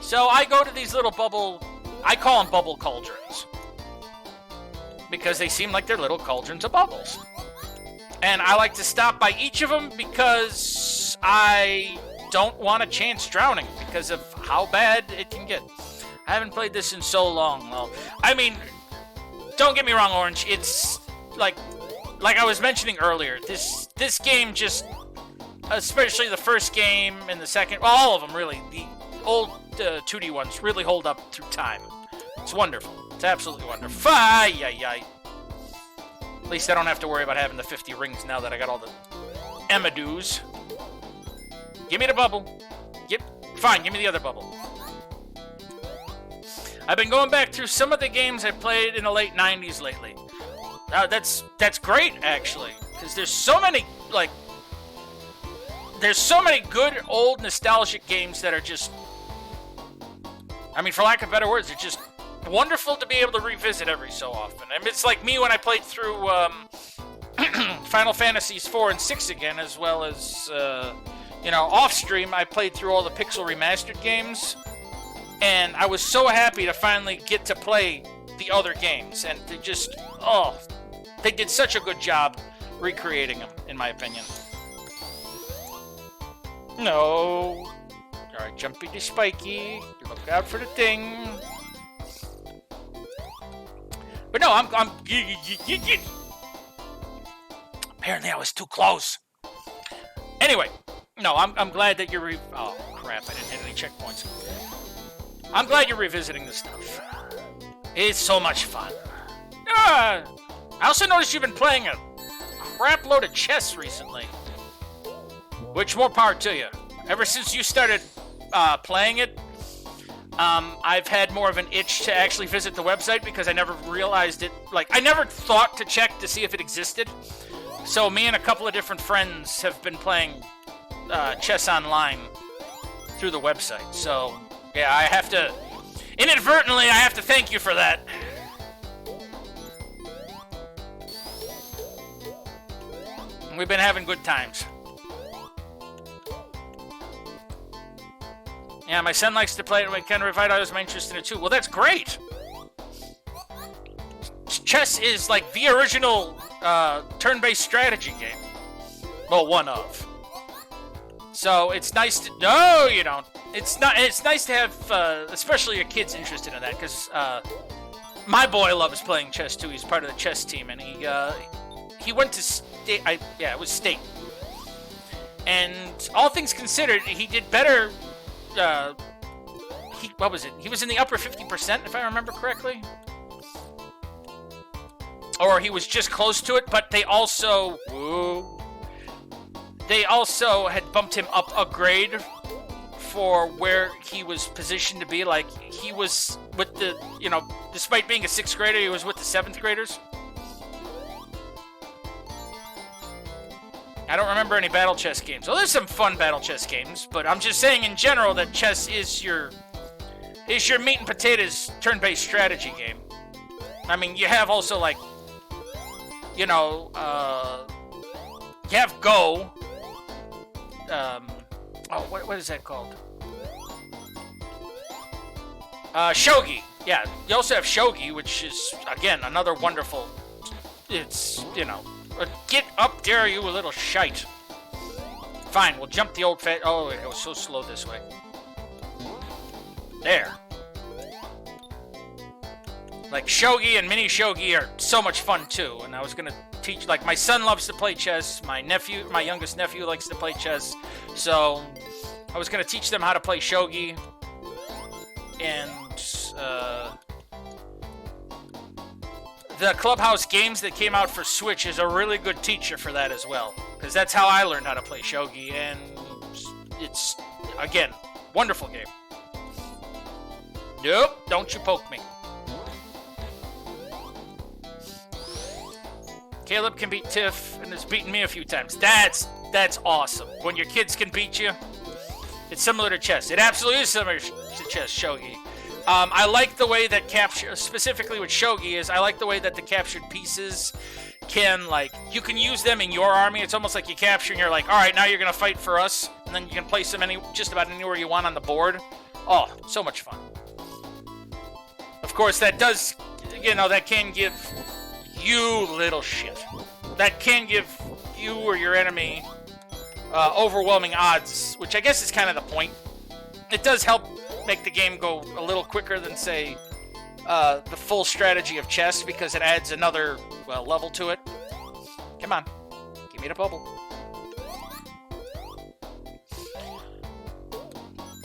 So I go to these little I call them bubble cauldrons. Because they seem like they're little cauldrons of bubbles. And I like to stop by each of them because I don't want to chance drowning because of how bad it can get. I haven't played this in so long. Well, I mean, don't get me wrong, Orange. It's like like I was mentioning earlier, this game just, especially the first game and the second, well, all of them really, the old 2D ones really hold up through time. It's wonderful. It's absolutely wonderful. Ay. At least I don't have to worry about having the 50 rings now that I got all the Emadoos. Give me the bubble. Fine, give me the other bubble. I've been going back through some of the games I played in the late 90s lately. That's great, actually, because there's so many, like, there's so many good, old, nostalgic games that are just, I mean, for lack of better words, they're just wonderful to be able to revisit every so often. I mean, it's like me when I played through Final Fantasies 4 and 6 again, as well as, off-stream, I played through all the Pixel Remastered games, and I was so happy to finally get to play the other games, and they just, they did such a good job recreating them, in my opinion. No. Alright, jumpy to spiky. Look out for the thing. But no, I'm apparently I was too close. Anyway, no, I'm glad that you're oh crap, I didn't hit any checkpoints. I'm glad you're revisiting this stuff. It's so much fun. I also noticed you've been playing a crap load of chess recently. Which, more power to you. Ever since you started playing it, I've had more of an itch to actually visit the website because I never realized it. Like, I never thought to check to see if it existed. So me and a couple of different friends have been playing chess online through the website. So, yeah, I have to... Inadvertently, I have to thank you for that. We've been having good times. Yeah, my son likes to play it, and it kind of revitalized my interest in it too. Well, that's great! Chess is like the original turn-based strategy game. Well, one of. So it's nice to... No, you don't. It's nice to have, especially your kids interested in that, because my boy loves playing chess too. He's part of the chess team, and he went to state... it was state. And all things considered, he did better... what was it? He was in the upper 50%, if I remember correctly. Or he was just close to it, but they also... They also had bumped him up a grade for where he was positioned to be. Like, he was with the, despite being a 6th grader, he was with the 7th graders. I don't remember any battle chess games. Well, there's some fun battle chess games, but I'm just saying in general that chess is your meat and potatoes turn-based strategy game. I mean, you have also, like, you have Go. What is that called? Shogi. Yeah, you also have Shogi, which is, again, another wonderful... It's, get up there, you little shite. Fine, we'll jump the old fat... Oh, it was so slow this way. There. Like, Shogi and Mini Shogi are so much fun, too. And I was gonna teach... Like, my son loves to play chess. My youngest nephew likes to play chess. So, I was gonna teach them how to play Shogi. And, the Clubhouse games that came out for Switch is a really good teacher for that as well. Because that's how I learned how to play Shogi, and it's, again, wonderful game. Nope, don't you poke me. Caleb can beat Tiff, and has beaten me a few times. That's awesome. When your kids can beat you, it's similar to chess. It absolutely is similar to chess, Shogi. I like the way that specifically with Shogi is, I like the way that the captured pieces can, like, you can use them in your army. It's almost like you capture and you're like, all right, now you're going to fight for us. And then you can place them just about anywhere you want on the board. Oh, so much fun. Of course, that does, that can give you little shit. That can give you or your enemy overwhelming odds, which I guess is kind of the point. It does help make the game go a little quicker than, say, the full strategy of chess, because it adds another, level to it. Come on. Give me the bubble.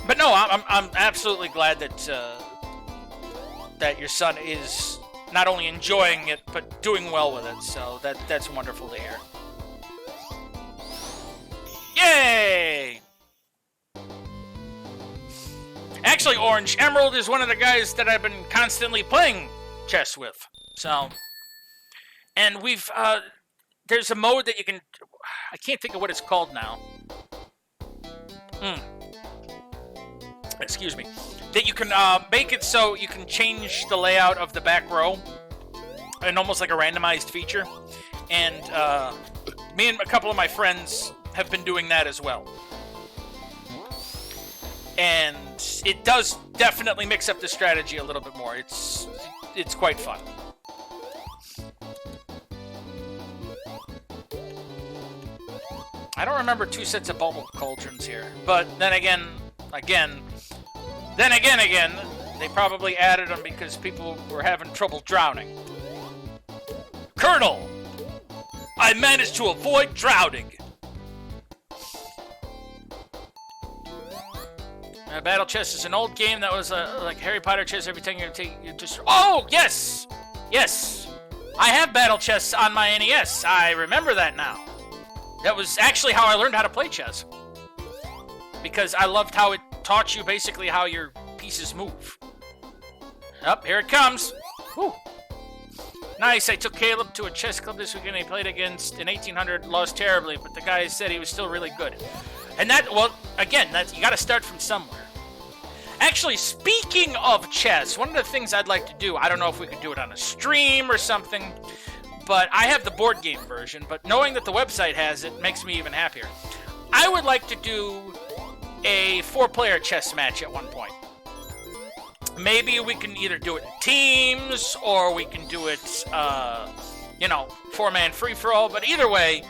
But no, I'm absolutely glad that that your son is not only enjoying it but doing well with it. So that's wonderful to hear. Yay! Actually, Orange Emerald is one of the guys that I've been constantly playing chess with. So, and we've there's a mode that you can. I can't think of what it's called now. Excuse me. That you can make it so you can change the layout of the back row, and almost like a randomized feature. And me and a couple of my friends have been doing that as well. And it does definitely mix up the strategy a little bit more. It's quite fun. I don't remember 2 sets of bubble cauldrons here, but then again, they probably added them because people were having trouble drowning. Colonel, I managed to avoid drowning. Battle chess is an old game that was like Harry Potter chess. Every time you just... Oh, yes! Yes! I have battle chess on my NES. I remember that now. That was actually how I learned how to play chess. Because I loved how it taught you basically how your pieces move. Up, here it comes. Woo. Nice, I took Caleb to a chess club this weekend. He played against an 1800, lost terribly, but the guy said he was still really good. And that, well, again, you got to start from somewhere. Actually, speaking of chess, one of the things I'd like to do, I don't know if we could do it on a stream or something, but I have the board game version, but knowing that the website has it makes me even happier. I would like to do a 4-player chess match at one point. Maybe we can either do it in teams, or we can do it, 4-man free-for-all, but either way,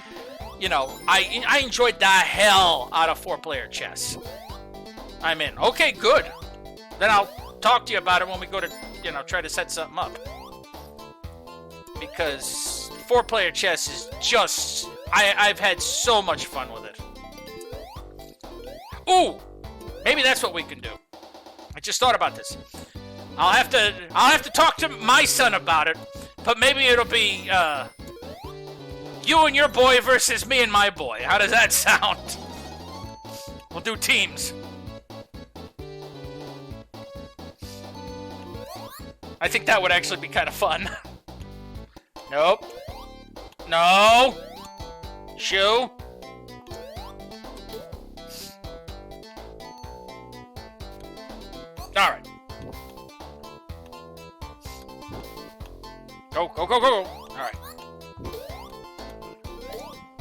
I enjoyed the hell out of 4-player chess. I'm in. Okay, good. Then I'll talk to you about it when we go to, try to set something up. Because 4-player chess is just... I've had so much fun with it. Ooh! Maybe that's what we can do. I just thought about this. I'll have to talk to my son about it, but maybe it'll be, you and your boy versus me and my boy. How does that sound? We'll do teams. I think that would actually be kind of fun. Nope. No! Shoe? Alright. Go, go, go, go! Alright.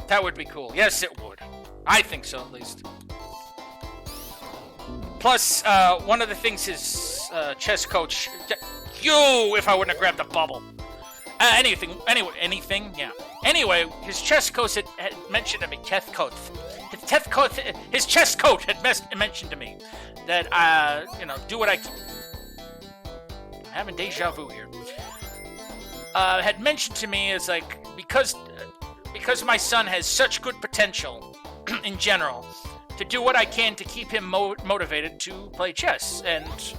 That would be cool. Yes, it would. I think so, at least. Plus, one of the things his chess coach... if I wouldn't have grabbed the bubble. Anything, yeah. Anyway, his chess coach had mentioned to me, his chess coach had mentioned to me that, do what I can. I'm having deja vu here. Had mentioned to me is like, because my son has such good potential in general, to do what I can to keep him motivated to play chess, and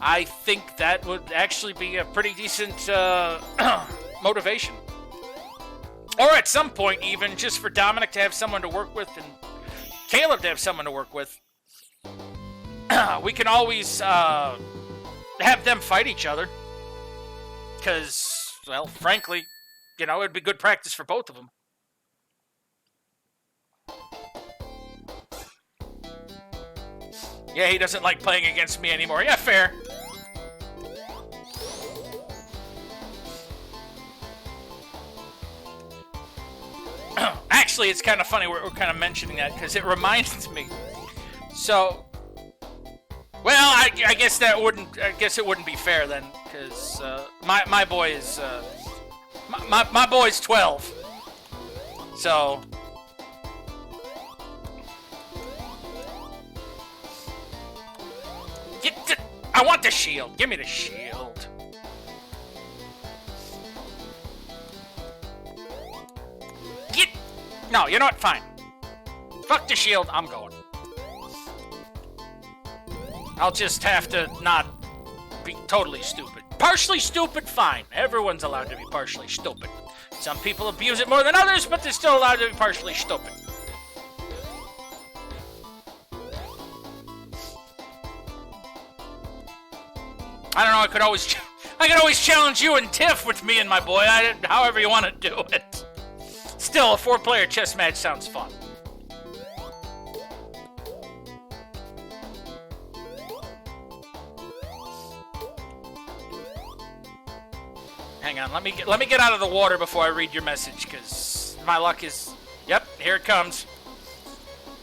I think that would actually be a pretty decent motivation. Or at some point, even just for Dominic to have someone to work with and Caleb to have someone to work with. We can always have them fight each other. Because, well, frankly, it'd be good practice for both of them. Yeah, he doesn't like playing against me anymore. Yeah, fair. Actually, it's kind of funny we're kind of mentioning that because it reminds me. So, well, I guess that wouldn't. I guess it wouldn't be fair then, because my boy is my boy's 12. So. I want the shield. Give me the shield. No, you know what? Fine. Fuck the shield. I'm going. I'll just have to not be totally stupid. Partially stupid, fine. Everyone's allowed to be partially stupid. Some people abuse it more than others, but they're still allowed to be partially stupid. I don't know, I could always challenge you and Tiff with me and my boy, however you want to do it. Still, a 4-player chess match sounds fun. Hang on, let me get out of the water before I read your message, because my luck is... Yep, here it comes.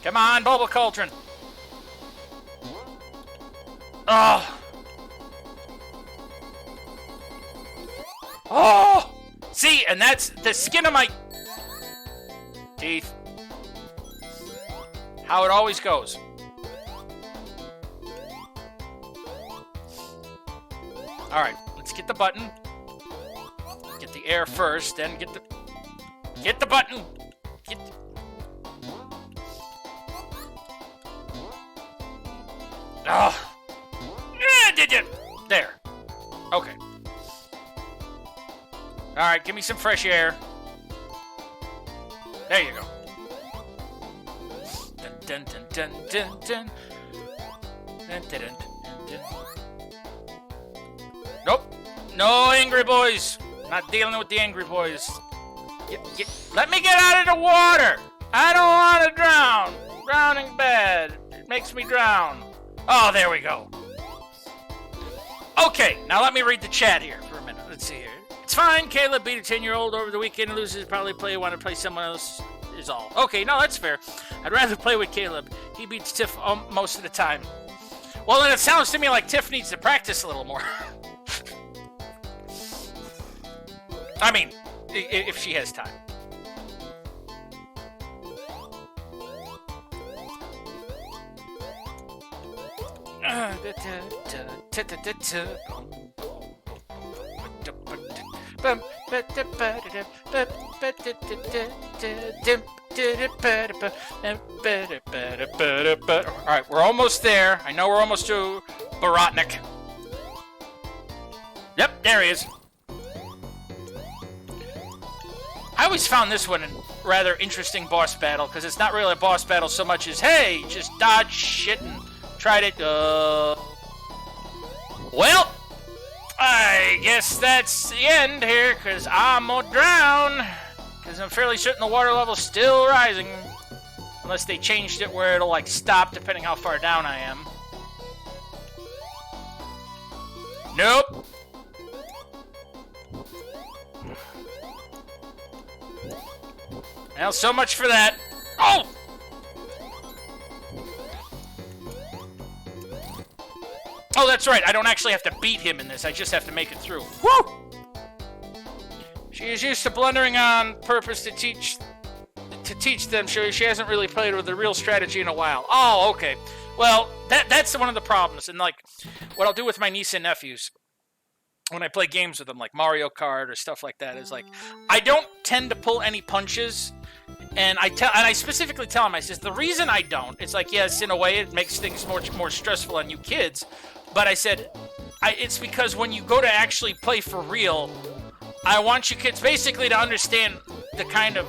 Come on, Bubble Cauldron. Oh. Oh! See, and that's the skin of my teeth. How it always goes. Alright, let's get the button. Get the air first, then get the button. Oh. There. Okay. Alright, give me some fresh air. There you go. Dun, dun, dun, dun, dun, dun. Dun, dun, dun, dun, dun. Nope. No angry boys. Not dealing with the angry boys. Let me get out of the water. I don't want to drown. Drowning bad. It makes me drown. Oh, there we go. Okay, now let me read the chat here for a minute. Let's see here. It's fine. Caleb beat a 10-year-old over the weekend and loses. Probably want to play someone else is all. Okay, no, that's fair. I'd rather play with Caleb. He beats Tiff most of the time. Well, then it sounds to me like Tiff needs to practice a little more. I mean, if she has time. Alright, we're almost there. I know we're almost to Borotnik. Yep, there he is. I always found this one a rather interesting boss battle, because it's not really a boss battle so much as, hey, just dodge shit and try to, Well, I guess that's the end here, because I'm gonna drown, because I'm fairly certain the water level's still rising, unless they changed it where it'll, like, stop depending how far down I am. Nope. Well, so much for that. Oh! Oh, that's right. I don't actually have to beat him in this. I just have to make it through. Woo! She is used to blundering on purpose to teach them. She hasn't really played with a real strategy in a while. Oh, okay. Well, that's one of the problems. And, like, what I'll do with my niece and nephews when I play games with them, like Mario Kart or stuff like that, is, like, I don't tend to pull any punches. And I specifically tell him, I says, the reason I don't, it's like, yes, in a way, it makes things more stressful on you kids. But I said, it's because when you go to actually play for real, I want you kids basically to understand the kind of,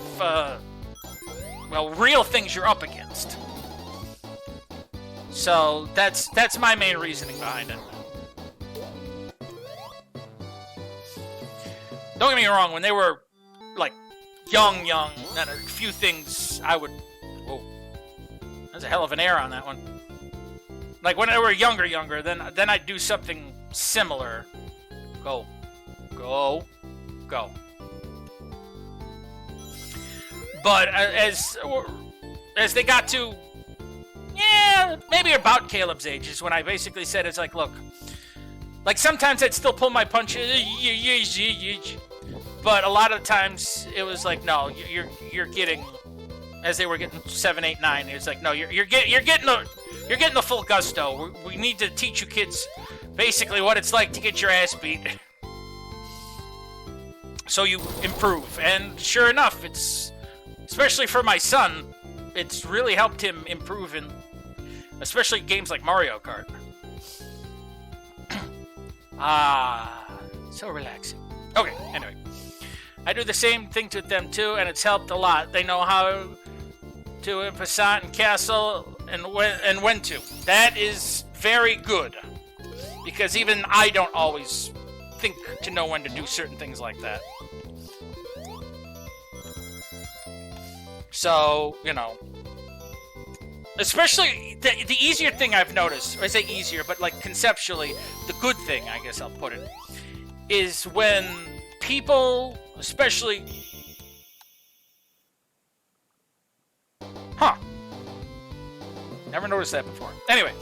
real things you're up against. So that's my main reasoning behind it. Don't get me wrong, when they were, like, young, then a few things I would... Whoa. That's a hell of an air on that one. Like, when they were younger, then I'd do something similar. Go. But as they got to... Yeah, maybe about Caleb's age is when I basically said, it's like, look... Like, sometimes I'd still pull my punches... But a lot of times it was like, no, you're getting, as they were getting 7, 8, 9. It was like, no, you're getting the full gusto. We need to teach you kids basically what it's like to get your ass beat, so you improve. And sure enough, it's especially for my son, it's really helped him improve in, especially games like Mario Kart. So relaxing. Okay, anyway. I do the same thing to them too, and it's helped a lot. They know how to in Passant and Castle and when to. That is very good. Because even I don't always think to know when to do certain things like that. So, you know. Especially, the easier thing I've noticed, or I say easier, but like conceptually, the good thing, I guess I'll put it, is when people, especially... Huh. Never noticed that before. Anyway,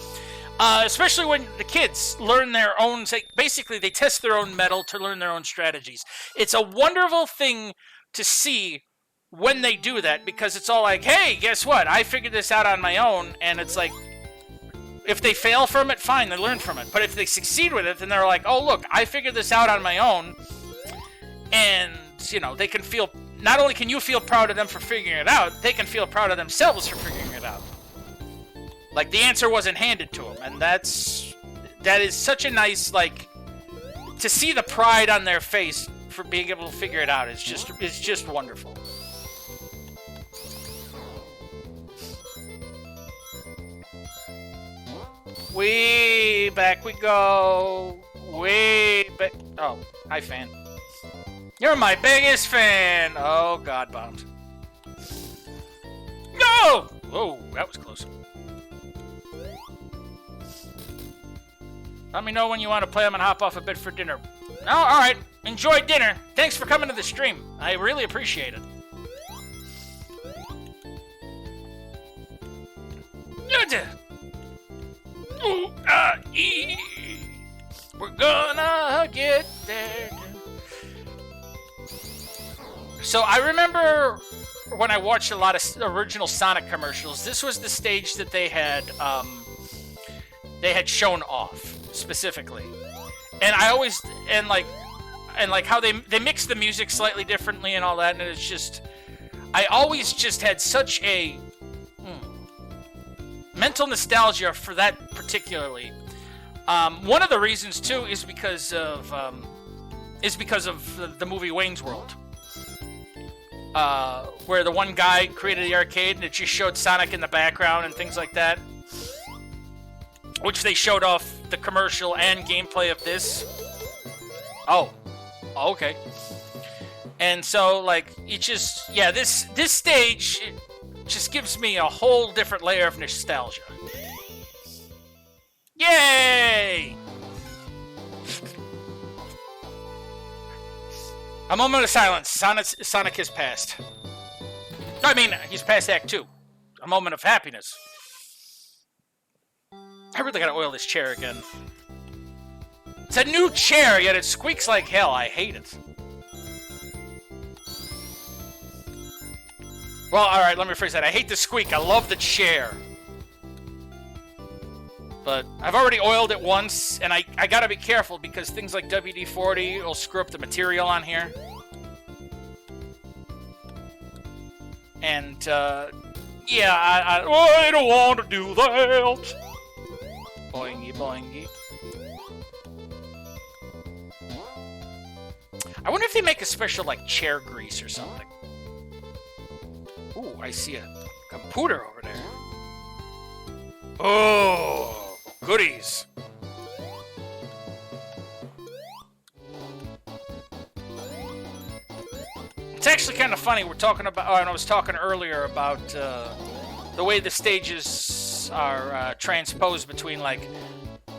especially when the kids learn their own... Basically, they test their own metal to learn their own strategies. It's a wonderful thing to see when they do that, because it's all like, hey, guess what? I figured this out on my own, and it's like, if they fail from it, fine, they learn from it. But if they succeed with it, then they're like, oh, look, I figured this out on my own, and, you know, they can feel, not only can you feel proud of them for figuring it out, they can feel proud of themselves for figuring it out. Like, the answer wasn't handed to them, and that is such a nice, like, to see the pride on their face for being able to figure it out is just wonderful. Way back we go. Way back. Oh, hi, fan. You're my biggest fan. Oh, God bombed. No! Whoa, that was close. Let me know when you want to play them and hop off a bit for dinner. No, all right. Enjoy dinner. Thanks for coming to the stream. I really appreciate it. We're gonna get there. So I remember when I watched a lot of original Sonic commercials, this was the stage that they had shown off specifically. And I always like how they mix the music slightly differently and all that, and it's just, I always just had such a mental nostalgia for that particularly. One of the reasons too is because of the movie Wayne's World, where the one guy created the arcade and it just showed Sonic in the background and things like that, which they showed off the commercial and gameplay of this. Oh, okay. And so, like, it just, yeah, this stage, it just gives me a whole different layer of nostalgia. Yay! A moment of silence. Sonic has passed. I mean, he's past Act 2. A moment of happiness. I really gotta oil this chair again. It's a new chair, yet it squeaks like hell. I hate it. Well, alright, let me rephrase that. I hate the squeak. I love the chair. But I've already oiled it once, and I gotta be careful because things like WD-40 will screw up the material on here. And, yeah, I don't want to do that. Boingy, boingy. I wonder if they make a special, like, chair grease or something. Ooh, I see a computer over there. Oh, goodies. It's actually kind of funny. We're talking about, and I was talking earlier about the way the stages are transposed between, like,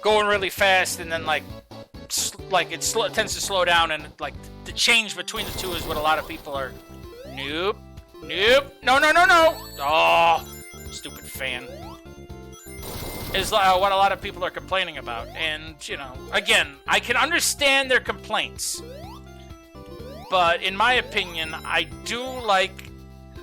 going really fast and then, like it tends to slow down, and, like, the change between the two is what a lot of people are... Nope. Nope. No, no, no, no. Oh, stupid fan. Is what a lot of people are complaining about. And, you know, again, I can understand their complaints. But in my opinion, I do like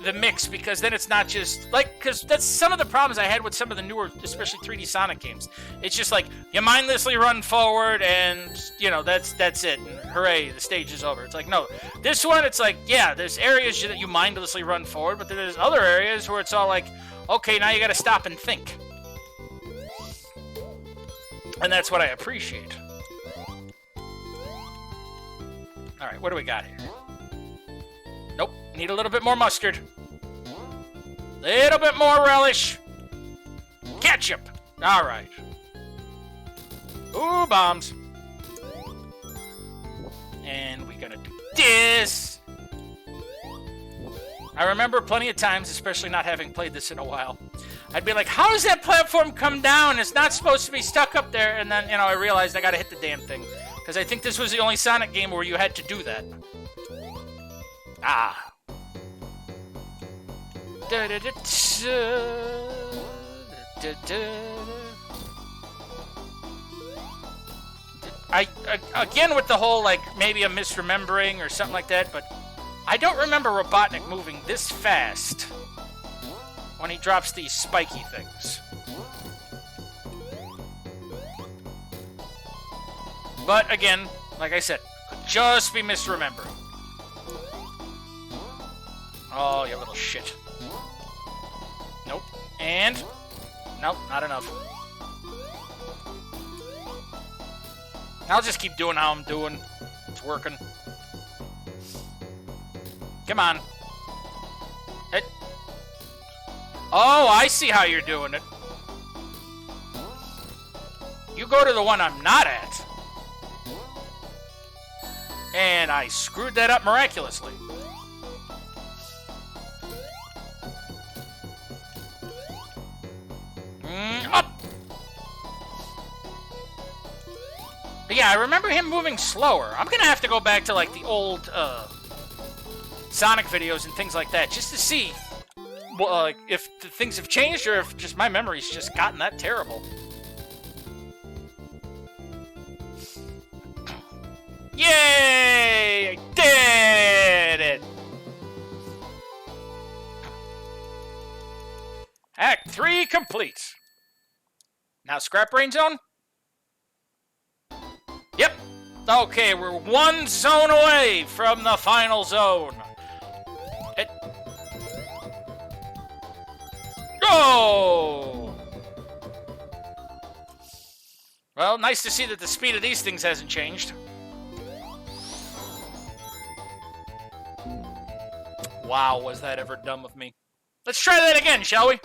the mix, because then it's not just like, because that's some of the problems I had with some of the newer, especially 3D Sonic games. It's just like you mindlessly run forward and that's it, and hooray, the stage is over. It's like, no, this one, it's like, yeah, there's areas that you mindlessly run forward, but then there's other areas where it's all like, okay, now you got to stop and think, and that's what I appreciate. All right, what do we got here? Nope, need a little bit more mustard. Little bit more relish. Ketchup. All right. Ooh, bombs. And we're gonna do this. I remember plenty of times, especially not having played this in a while, I'd be like, how does that platform come down? It's not supposed to be stuck up there. And then, I realized I gotta hit the damn thing. Because I think this was the only Sonic game where you had to do that. Ah. Again with the whole, like, maybe I'm misremembering or something like that, but I don't remember Robotnik moving this fast when he drops these spiky things. But again, like I said, could just be misremembering. Oh, you little shit. Nope. And? Nope, not enough. I'll just keep doing how I'm doing. It's working. Come on. It. Oh, I see how you're doing it. You go to the one I'm not at. And I screwed that up miraculously. Up! But yeah, I remember him moving slower. I'm gonna have to go back to, like, the old, Sonic videos and things like that, just to see if the things have changed or if just my memory's just gotten that terrible. Yay! I did it! Act 3 complete. Now Scrap Brain Zone? Yep. Okay, we're one zone away from the final zone. Go! Well, nice to see that the speed of these things hasn't changed. Wow, was that ever dumb of me. Let's try that again, shall we?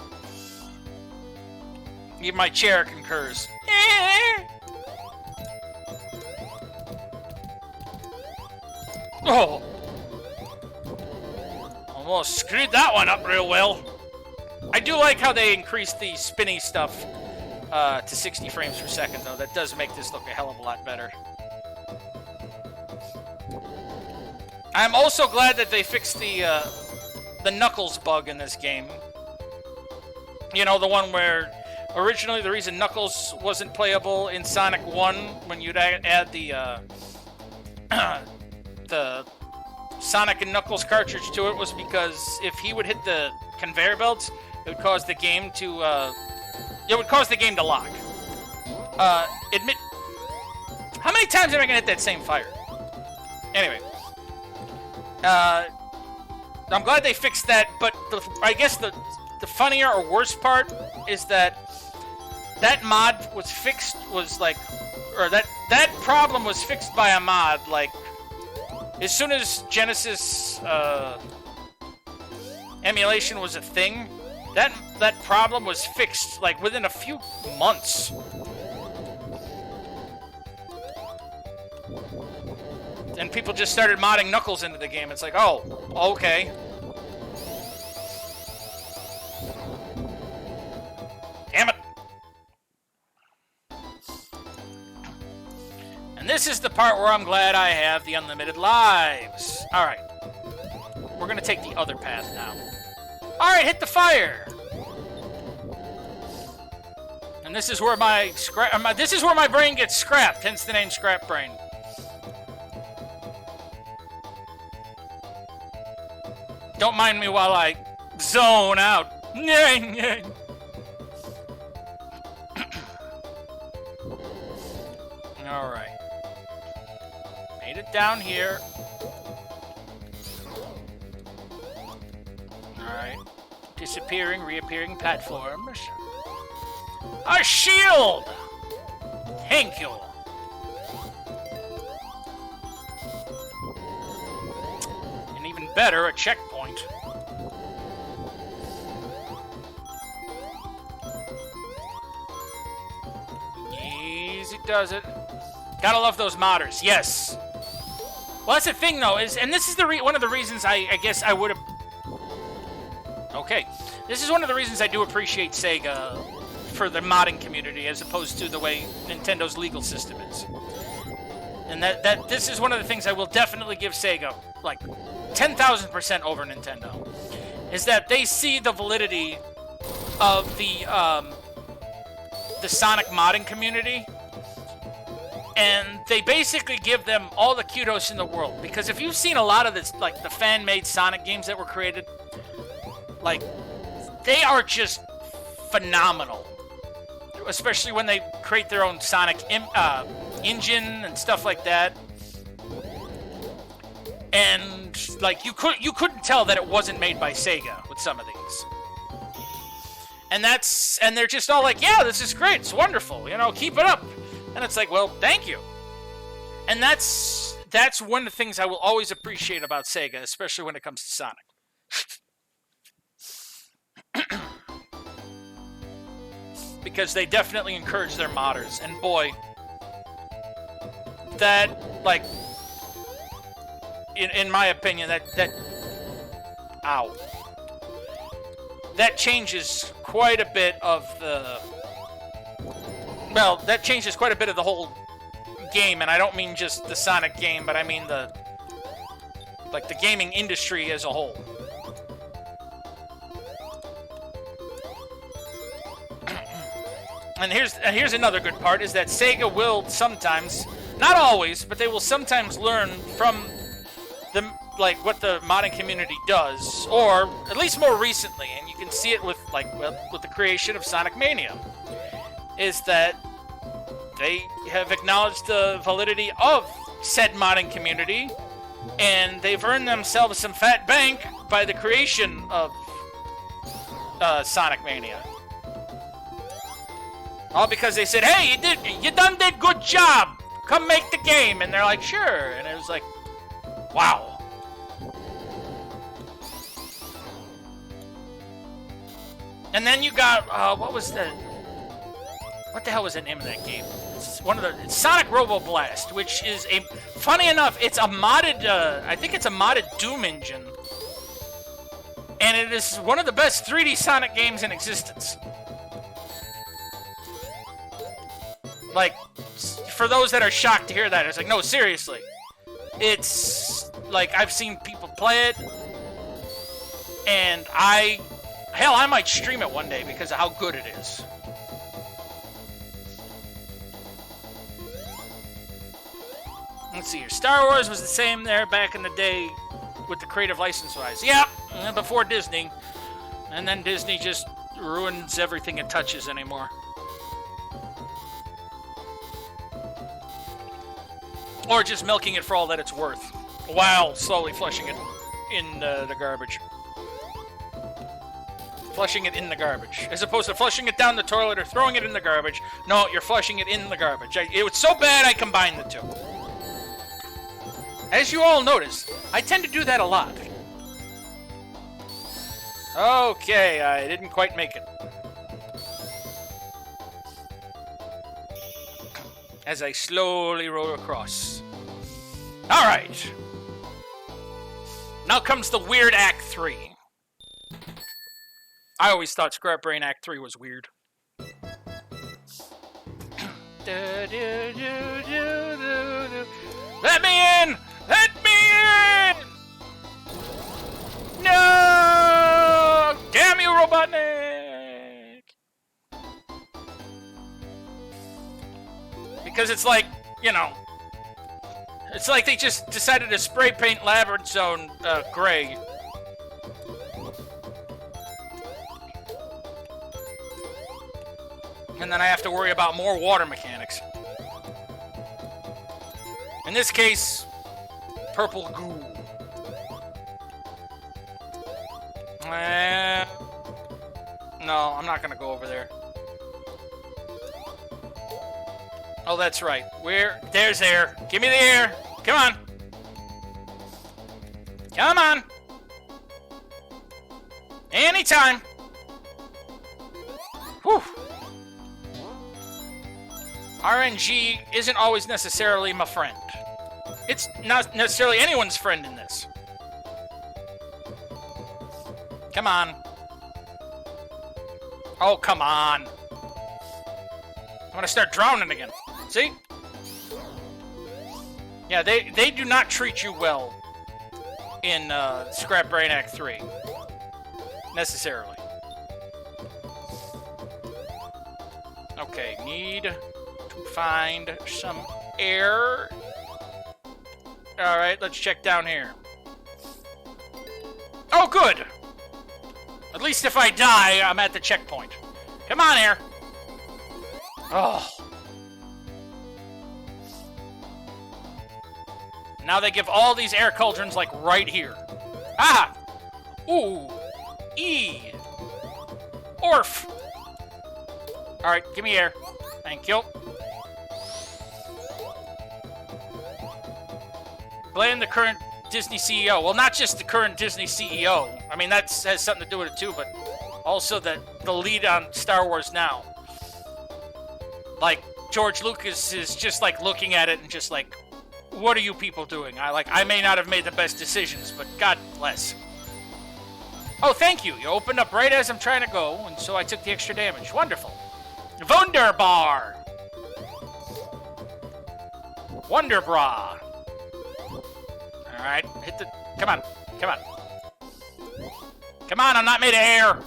Even my chair concurs. Oh! Almost screwed that one up real well. I do like how they increased the spinny stuff to 60 frames per second, though. That does make this look a hell of a lot better. I'm also glad that they fixed the Knuckles bug in this game. You know, the one where originally the reason Knuckles wasn't playable in Sonic 1 when you'd add the the Sonic and Knuckles cartridge to it was because if he would hit the conveyor belts, it would cause the game to lock. Admit, how many times am I gonna hit that same fire? Anyway, I'm glad they fixed that, but I guess the funnier or worse part is that mod was fixed, that problem was fixed by a mod, like, as soon as Genesis emulation was a thing, that problem was fixed, like, within a few months. And people just started modding Knuckles into the game. It's like, oh, okay. Damn it. And this is the part where I'm glad I have the unlimited lives. Alright. We're gonna take the other path now. Alright, hit the fire! And this is where this is where my brain gets scrapped, hence the name Scrap Brain. Don't mind me while I zone out. Alright. Made it down here. Alright. Disappearing, reappearing platforms. A shield! Thank you. And even better, a checkpoint. Easy does it. Gotta love those modders, yes. Well, that's the thing, though, and this is one of the reasons I guess I would have... Okay. This is one of the reasons I do appreciate Sega for the modding community as opposed to the way Nintendo's legal system is. And that this is one of the things I will definitely give Sega, like, 10,000% over Nintendo, is that they see the validity of the Sonic modding community, and they basically give them all the kudos in the world. Because if you've seen a lot of this, like, the fan-made Sonic games that were created, like, they are just phenomenal. Especially when they create their own Sonic engine and stuff like that. And, like, you couldn't tell that it wasn't made by Sega with some of these. And they're just all like, yeah, this is great, it's wonderful, you know, keep it up. And it's like, well, thank you. And that's one of the things I will always appreciate about Sega, especially when it comes to Sonic. Because they definitely encourage their modders. And boy, that, like, in my opinion, ow. That changes quite a bit of the... Well, that changes quite a bit of the whole game, and I don't mean just the Sonic game, but I mean the gaming industry as a whole. And here's another good part, is that Sega will sometimes, not always, but they will sometimes learn from what the modding community does, or at least more recently, and you can see it with the creation of Sonic Mania, is that they have acknowledged the validity of said modding community, and they've earned themselves some fat bank by the creation of Sonic Mania. All because they said, hey, you done did good job. Come make the game. And they're like, sure. And it was like, wow. And then you got, what the hell was the name of that game? It's Sonic Robo Blast, which is funny enough, it's a modded, I think it's a modded Doom engine. And it is one of the best 3D Sonic games in existence. Like, for those that are shocked to hear that, it's like, no, seriously. It's, like, I've seen people play it, and I might stream it one day because of how good it is. Let's see here. Star Wars was the same there back in the day with the creative license-wise. Yeah, before Disney. And then Disney just ruins everything it touches anymore. Or just milking it for all that it's worth, while slowly flushing it in the garbage. Flushing it in the garbage. As opposed to flushing it down the toilet or throwing it in the garbage. No, you're flushing it in the garbage. It was so bad I combined the two. As you all notice, I tend to do that a lot. Okay, I didn't quite make it. As I slowly roll across. Alright. Now comes the weird Act 3. I always thought Scrap Brain Act 3 was weird. Let me in! Let me in! No! Damn you, Robotnik! Because it's like, you know, it's like they just decided to spray paint Labyrinth Zone gray And then I have to worry about more water mechanics. In this case, purple goo. No, I'm not gonna go over there. Oh, that's right. There's air. Give me the air. Come on. Come on. Anytime. Whew. RNG isn't always necessarily my friend. It's not necessarily anyone's friend in this. Come on. Oh, come on. I'm gonna start drowning again. See? Yeah, they do not treat you well in Scrap Brain Act 3. Necessarily. Okay, need to find some air. Alright, let's check down here. Oh, good! At least if I die, I'm at the checkpoint. Come on, air. Oh. Now they give all these air cauldrons, like, right here. Ah! Ooh. E. Orf. Alright, give me air. Thank you. Blame the current Disney CEO. Well, not just the current Disney CEO. I mean, that has something to do with it, too, but also the lead on Star Wars now. Like, George Lucas is just, like, looking at it and just, like, what are you people doing? I may not have made the best decisions, but God bless. Oh, thank you. You opened up right as I'm trying to go, and so I took the extra damage. Wonderful. Wunderbar. Wonderbra. Alright, hit the... Come on. Come on. Come on, I'm not made of air.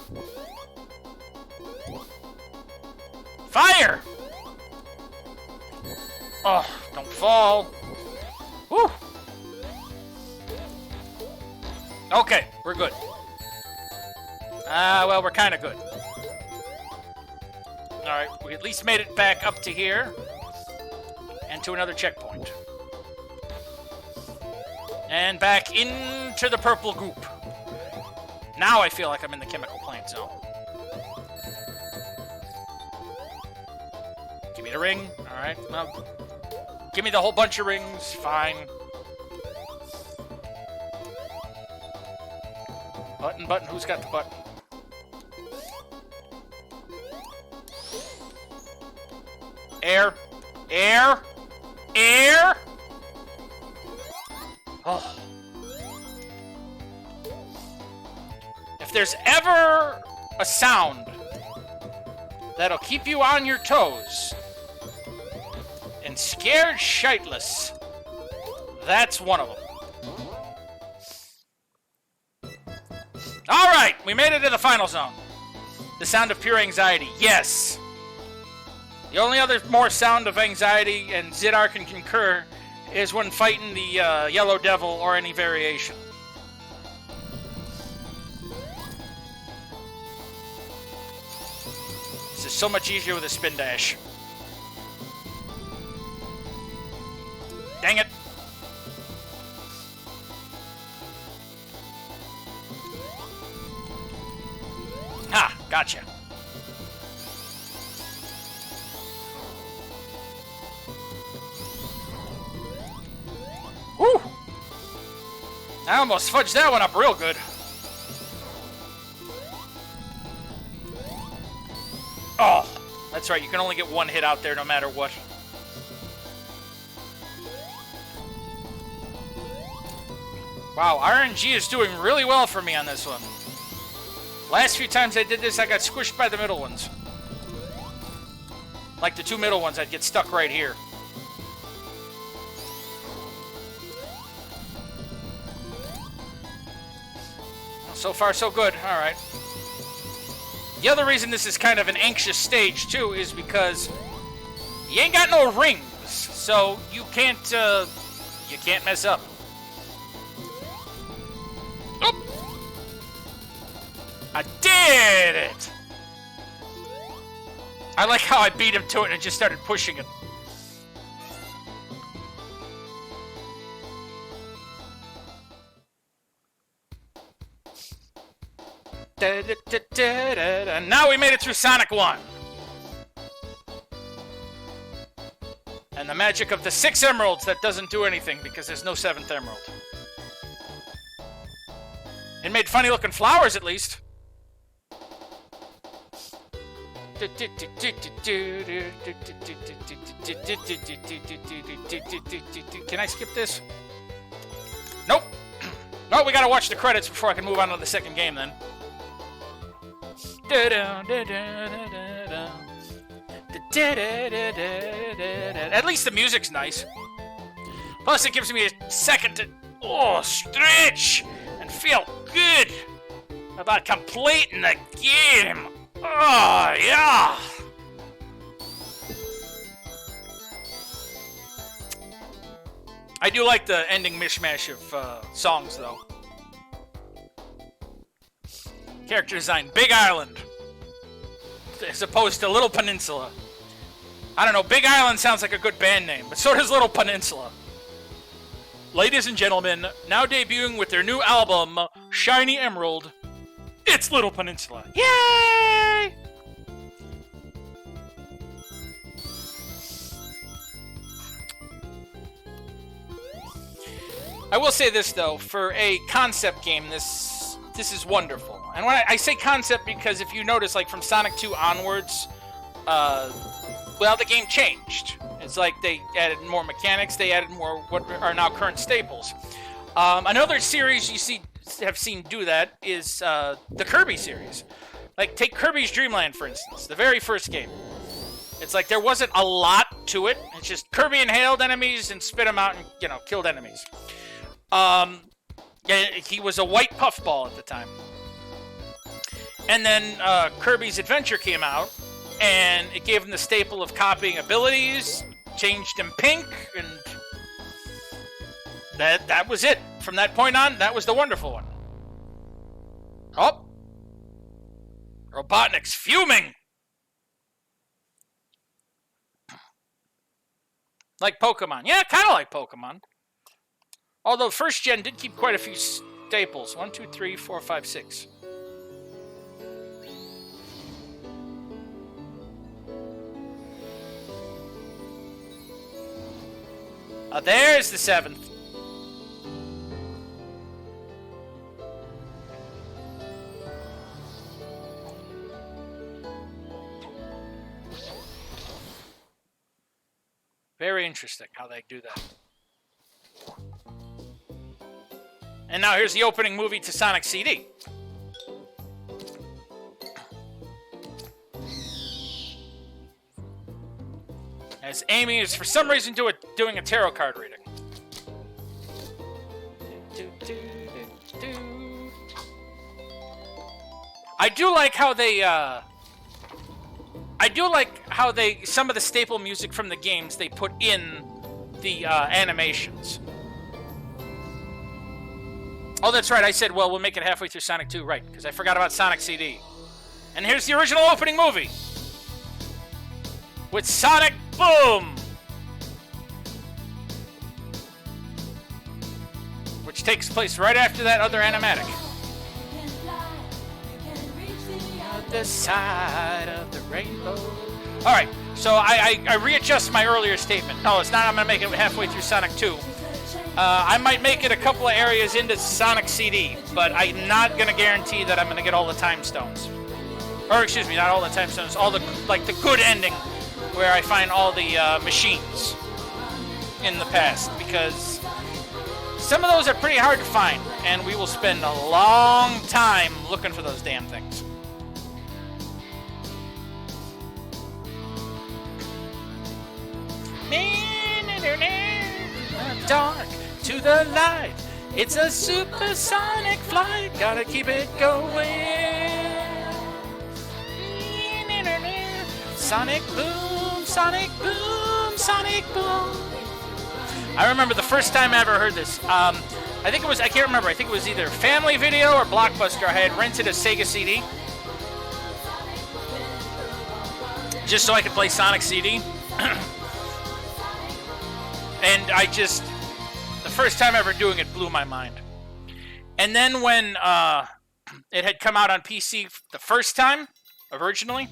Fire! Oh, don't fall. Whew. Okay, we're good. Well, we're kind of good. Alright, we at least made it back up to here. And to another checkpoint. And back into the purple goop. Now I feel like I'm in the chemical plant zone. Give me the ring. Alright, well, give me the whole bunch of rings. Fine. Button. Who's got the button? Air. Air. Air. Oh. If there's ever a sound that'll keep you on your toes and scared shitless, that's one of them. All right, we made it to the final zone. The sound of pure anxiety. Yes. The only other more sound of anxiety, and Zidar can concur, is when fighting the Yellow Devil or any variation. This is so much easier with a spin dash. Dang it. Ha! Gotcha. Woo! I almost fudged that one up real good. Oh, that's right. You can only get one hit out there no matter what. Wow, RNG is doing really well for me on this one. Last few times I did this, I got squished by the middle ones. Like the two middle ones, I'd get stuck right here. So far, so good. All right. The other reason this is kind of an anxious stage, too, is because you ain't got no rings, so you can't mess up. Oop! I did it! I like how I beat him to it and just started pushing him. And now we made it through Sonic 1. And the magic of the 6 emeralds that doesn't do anything because there's no 7th emerald. It made funny looking flowers at least. Can I skip this? Nope. No, we gotta watch the credits before I can move on to the second game then. At least the music's nice. Plus it gives me a second to stretch and feel good about completing the game. Oh yeah. I do like the ending mishmash of songs though. Character design, Big Island, as opposed to Little Peninsula. I don't know, Big Island sounds like a good band name, but so does Little Peninsula. Ladies and gentlemen, now debuting with their new album, Shiny Emerald, it's Little Peninsula. Yay! I will say this though, for a concept game, this is wonderful. And when I say concept, because if you notice, like from Sonic 2 onwards, well, the game changed. It's like they added more mechanics, they added more what are now current staples. Another series you have seen do that is the Kirby series. Like, take Kirby's Dream Land, for instance, the very first game. It's like there wasn't a lot to it. It's just Kirby inhaled enemies and spit them out and, you know, killed enemies. He was a white puffball at the time. And then Kirby's Adventure came out, and it gave him the staple of copying abilities, changed him pink, and that was it. From that point on, that was the wonderful one. Oh! Robotnik's fuming! Like Pokemon. Yeah, kind of like Pokemon. Although first gen did keep quite a few staples. 1, 2, 3, 4, 5, 6. There's the 7th. Very interesting how they do that. And now here's the opening movie to Sonic CD. As Amy is for some reason doing a tarot card reading. I do like how they some of the staple music from the games they put in the animations. Oh, that's right. I said, well, we'll make it halfway through Sonic 2, right? Because I forgot about Sonic CD. And here's the original opening movie with Sonic Boom, which takes place right after that other animatic. The side of the rainbow. All right, so I readjust my earlier statement. No, it's not. I'm gonna make it halfway through Sonic 2. I might make it a couple of areas into Sonic CD, but I'm not gonna guarantee that I'm gonna get all the time stones. Or excuse me, not all the time stones. All the the good ending, where I find all the machines in the past, because some of those are pretty hard to find, and we will spend a long time looking for those damn things. Dark to the light, it's a supersonic flight, gotta keep it going. Sonic boom, Sonic boom, Sonic boom. I remember the first time I ever heard this. I think it was, I can't remember, I think it was either Family Video or Blockbuster. I had rented a Sega CD. just so I could play Sonic CD. And I just, the first time ever doing it blew my mind. And then when it had come out on PC the first time, originally,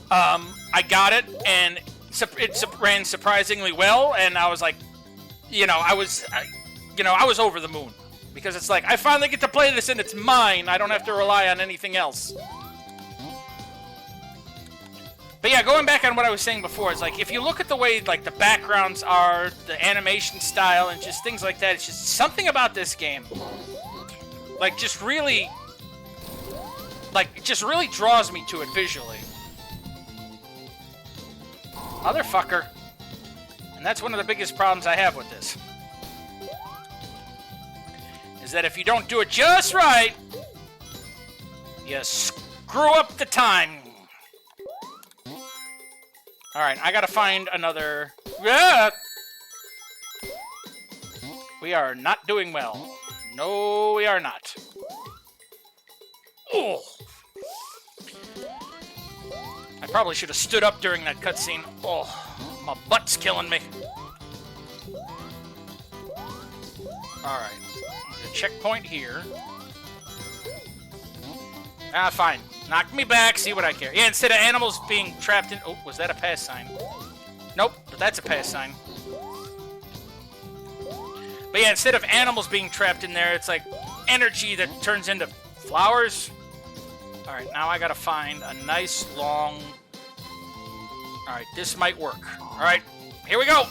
I got it, and it ran surprisingly well, and I was like, I was over the moon. Because it's like, I finally get to play this and it's mine. I don't have to rely on anything else. But yeah, going back on what I was saying before, it's like, if you look at the way, like, the backgrounds are, the animation style, and just things like that, it's just something about this game. Like, just really draws me to it visually. Motherfucker. And that's one of the biggest problems I have with this. Is that if you don't do it just right, you screw up the time. Alright, I gotta find another... We are not doing well. No, we are not. Oh. I probably should have stood up during that cutscene. Oh, my butt's killing me. Alright. There's a checkpoint here. Ah, fine. Knock me back, see what I care. Yeah, instead of animals being trapped in... Oh, was that a pass sign? Nope, but that's a pass sign. But yeah, instead of animals being trapped in there, it's like energy that turns into flowers. Alright, now I gotta find a nice long... Alright, this might work. Alright, here we go!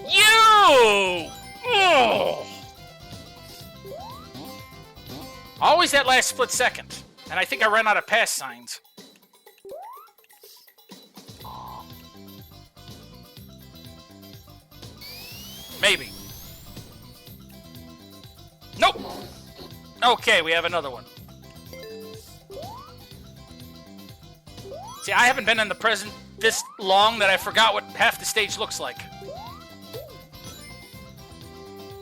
You! Oh! Always that last split second. And I think I ran out of pass signs. Maybe. Nope! Okay, we have another one. See, I haven't been in the present this long that I forgot what half the stage looks like.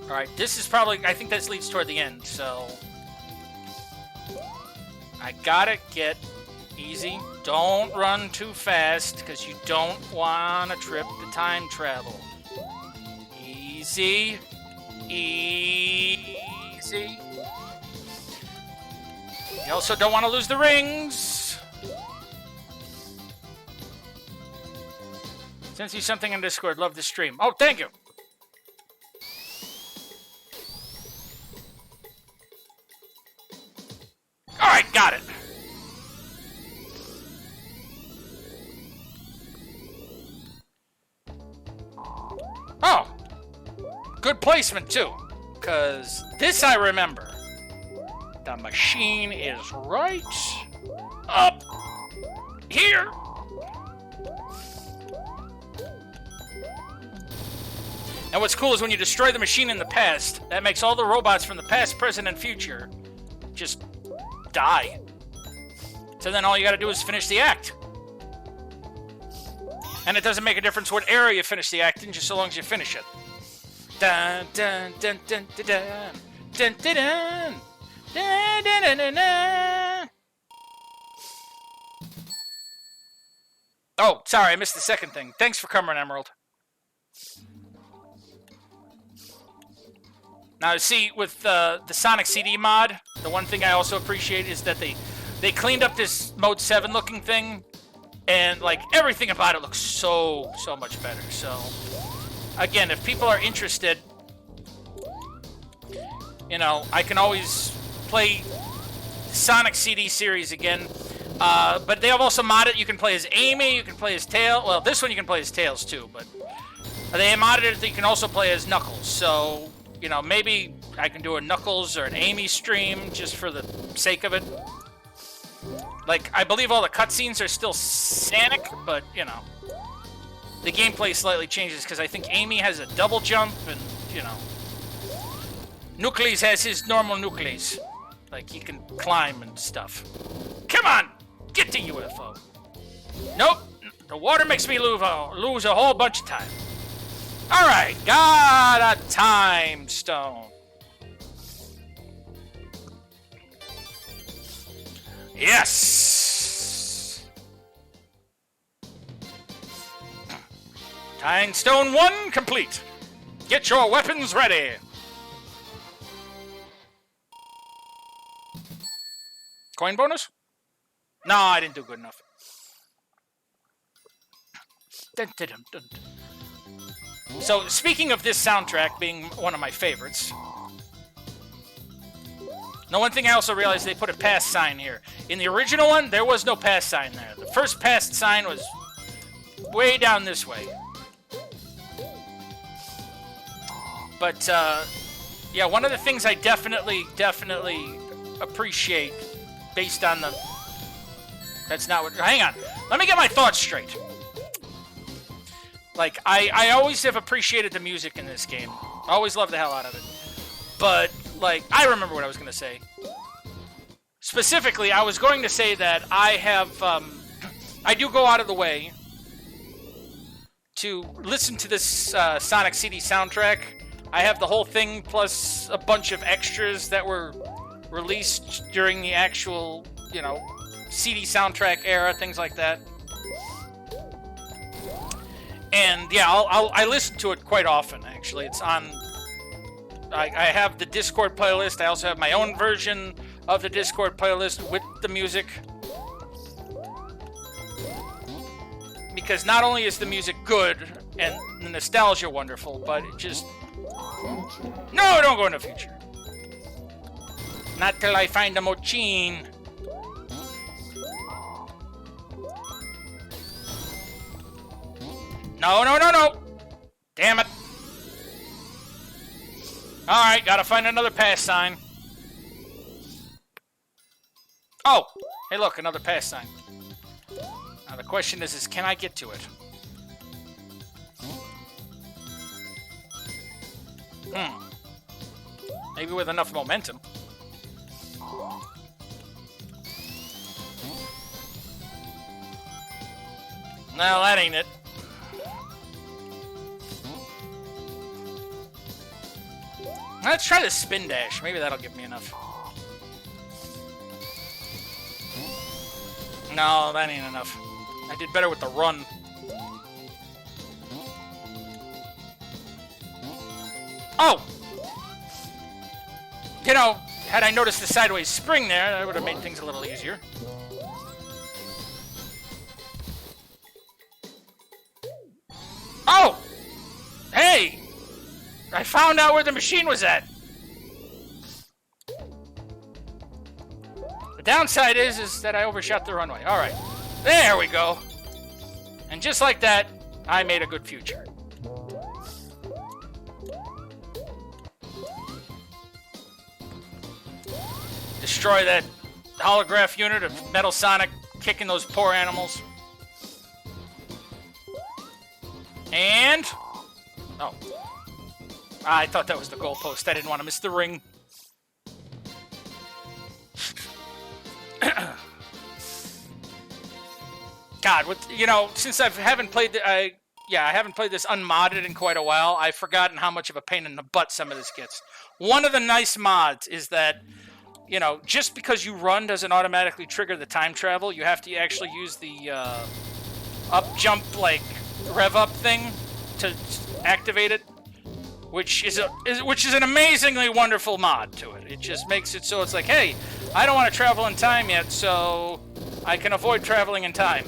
Alright, this is probably... I think this leads toward the end, so... I gotta get easy. Don't run too fast, because you don't want to trip the time travel. Easy. Easy. You also don't want to lose the rings. Sends you something in Discord. Love the stream. Oh, thank you. Alright, got it. Oh. Good placement, too. Because this I remember. The machine is right up here. And what's cool is when you destroy the machine in the past, that makes all the robots from the past, present, and future just die. So then all you gotta do is finish the act. And it doesn't make a difference what area you finish the act in, just so long as you finish it. Dun dun dun dun dun dun dun dun dun dun dun dun dun. Oh, sorry, I missed the second thing. Thanks for coming, Emerald. Now, see, with the Sonic CD mod, the one thing I also appreciate is that they cleaned up this Mode 7 looking thing, and, like, everything about it looks so much better. So, again, if people are interested, you know, I can always play Sonic CD series again. But they have also modded, you can play as Amy, you can play as Tails. Well, this one you can play as Tails, too, but they modded it that you can also play as Knuckles, so... You know, maybe I can do a Knuckles or an Amy stream just for the sake of it. Like, I believe all the cutscenes are still Sonic, but, you know. The gameplay slightly changes because I think Amy has a double jump and, you know. Nucleus has his normal Nucleus. Like, he can climb and stuff. Come on! Get the UFO! Nope! The water makes me lose a whole bunch of time. Alright, got a time stone. Yes! Time Stone 1 complete. Get your weapons ready. Coin bonus? No, I didn't do good enough. Dun, dun, dun, dun. So, speaking of this soundtrack being one of my favorites, now one thing I also realized, they put a pass sign here. In the original one, there was no pass sign there. The first pass sign was way down this way. But, yeah, one of the things I definitely appreciate based on the... That's not what... Hang on. Let me get my thoughts straight. Like, I always have appreciated the music in this game. I always love the hell out of it. But, like, I remember what I was going to say. Specifically, I was going to say that I have... I do go out of the way to listen to this Sonic CD soundtrack. I have the whole thing, plus a bunch of extras that were released during the actual, you know, CD soundtrack era, things like that. And yeah, I listen to it quite often, actually. It's on... I have the Discord playlist. I also have my own version of the Discord playlist with the music. Because not only is the music good and the nostalgia wonderful, but it just... No, don't go in the future. Not till I find a mochin. No, no, no, no! Damn it. Alright, gotta find another pass sign. Oh! Hey look, another pass sign. Now the question is can I get to it? Maybe with enough momentum. No, that ain't it. Let's try the spin dash. Maybe that'll give me enough. No, that ain't enough. I did better with the run. Oh! You know, had I noticed the sideways spring there, that would have made things a little easier. Oh! Hey! I found out where the machine was at. The downside is that I overshot the runway. Alright. There we go. And just like that, I made a good future. Destroy that holograph unit of Metal Sonic kicking those poor animals. And... Oh. I thought that was the goalpost. I didn't want to miss the ring. God, you know, since I haven't played I haven't played this unmodded in quite a while. I've forgotten how much of a pain in the butt some of this gets. One of the nice mods is that, you know, just because you run doesn't automatically trigger the time travel. You have to actually use the up jump, like, rev up thing to activate it, which is an amazingly wonderful mod to it. It just makes it so it's like, hey, I don't want to travel in time yet, so I can avoid traveling in time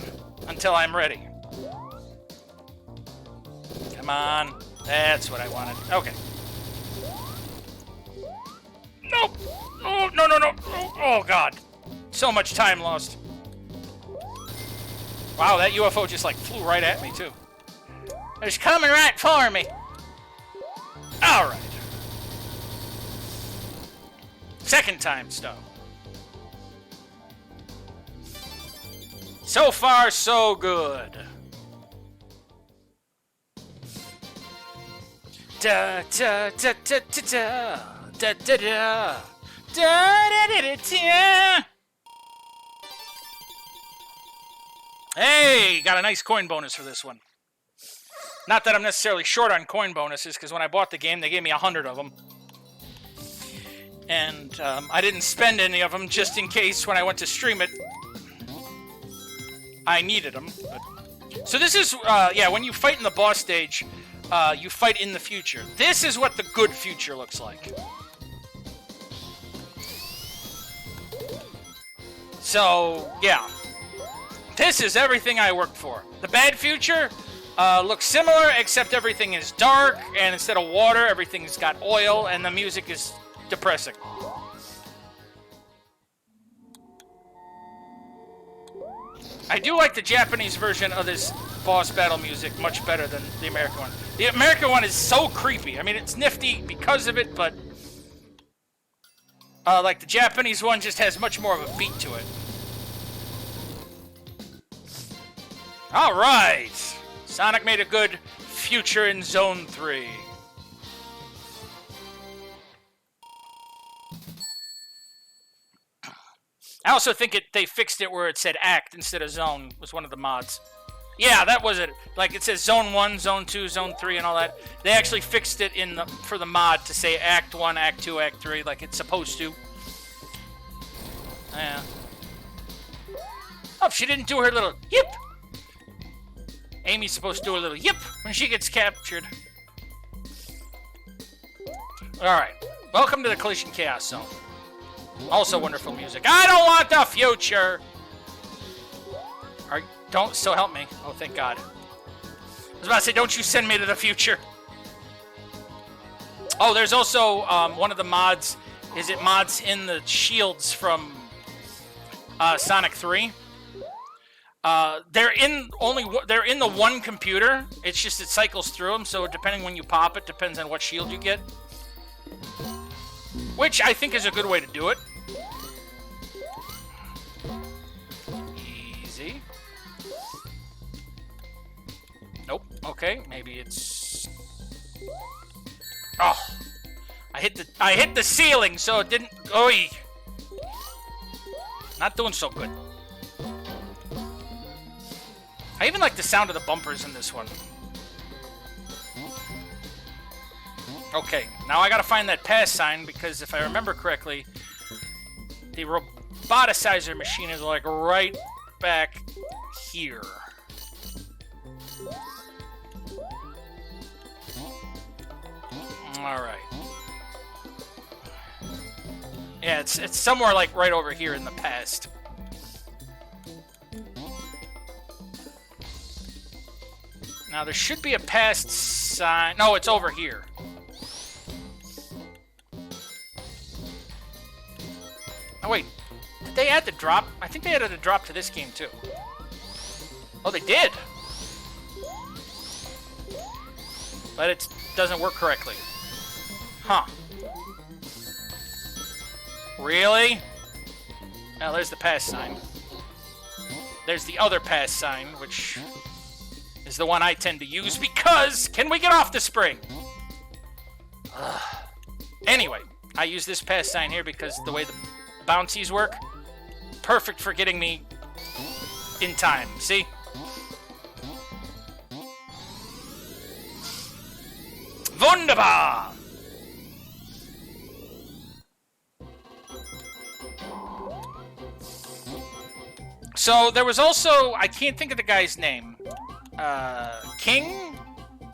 until I'm ready. Come on. That's what I wanted. Okay. Nope. Oh, no, no, no. Oh, God. So much time lost. Wow, that UFO just, like, flew right at me, too. It was coming right for me. All right. Second time, Stowe. So far, so good. Da da da da da da da da da da da da da. Hey, got a nice coin bonus for this one. Not that I'm necessarily short on coin bonuses, because when I bought the game, they gave me 100 of them. And I didn't spend any of them just in case when I went to stream it, I needed them. But... So this is, yeah, when you fight in the boss stage, you fight in the future. This is what the good future looks like. So, yeah. This is everything I worked for. The bad future looks similar, except everything is dark, and instead of water, everything's got oil, and the music is depressing. I do like the Japanese version of this boss battle music much better than the American one. The American one is so creepy. I mean, it's nifty because of it, but like the Japanese one just has much more of a beat to it. All right, Sonic made a good future in Zone 3. I also think they fixed it where it said act instead of zone, was one of the mods. Yeah, that was it. Like, it says Zone 1, Zone 2, Zone 3, and all that. They actually fixed it for the mod to say Act 1, Act 2, Act 3, like it's supposed to. Yeah. Oh, she didn't do her little yip! Amy's supposed to do a little yip when she gets captured. Alright. Welcome to the Collision Chaos Zone. Also wonderful music. I don't want the future! Don't still help me. Oh, thank God. I was about to say, don't you send me to the future. Oh, there's also one of the mods. Is it mods in the shields from Sonic 3? They're in the one computer. It's just it cycles through them, so depending when you pop it, depends on what shield you get. Which I think is a good way to do it. Easy. Nope. Okay, maybe it's... Oh! I hit the ceiling, so it didn't... Oy! Not doing so good. I even like the sound of the bumpers in this one. Okay, now I gotta find that pass sign, because if I remember correctly, the roboticizer machine is like right back here. Alright. Yeah, it's somewhere like right over here in the past. Now there should be a past sign. No, it's over here. Oh wait, did they add the drop? I think they added a drop to this game too. Oh, they did! But it doesn't work correctly. Huh. Really? Now there's the pass sign. There's the other pass sign, which is the one I tend to use because... Can we get off the spring? Anyway, I use this pass sign here because the way the bouncies work, perfect for getting me in time. See? Wunderbar! So there was also, I can't think of the guy's name. King?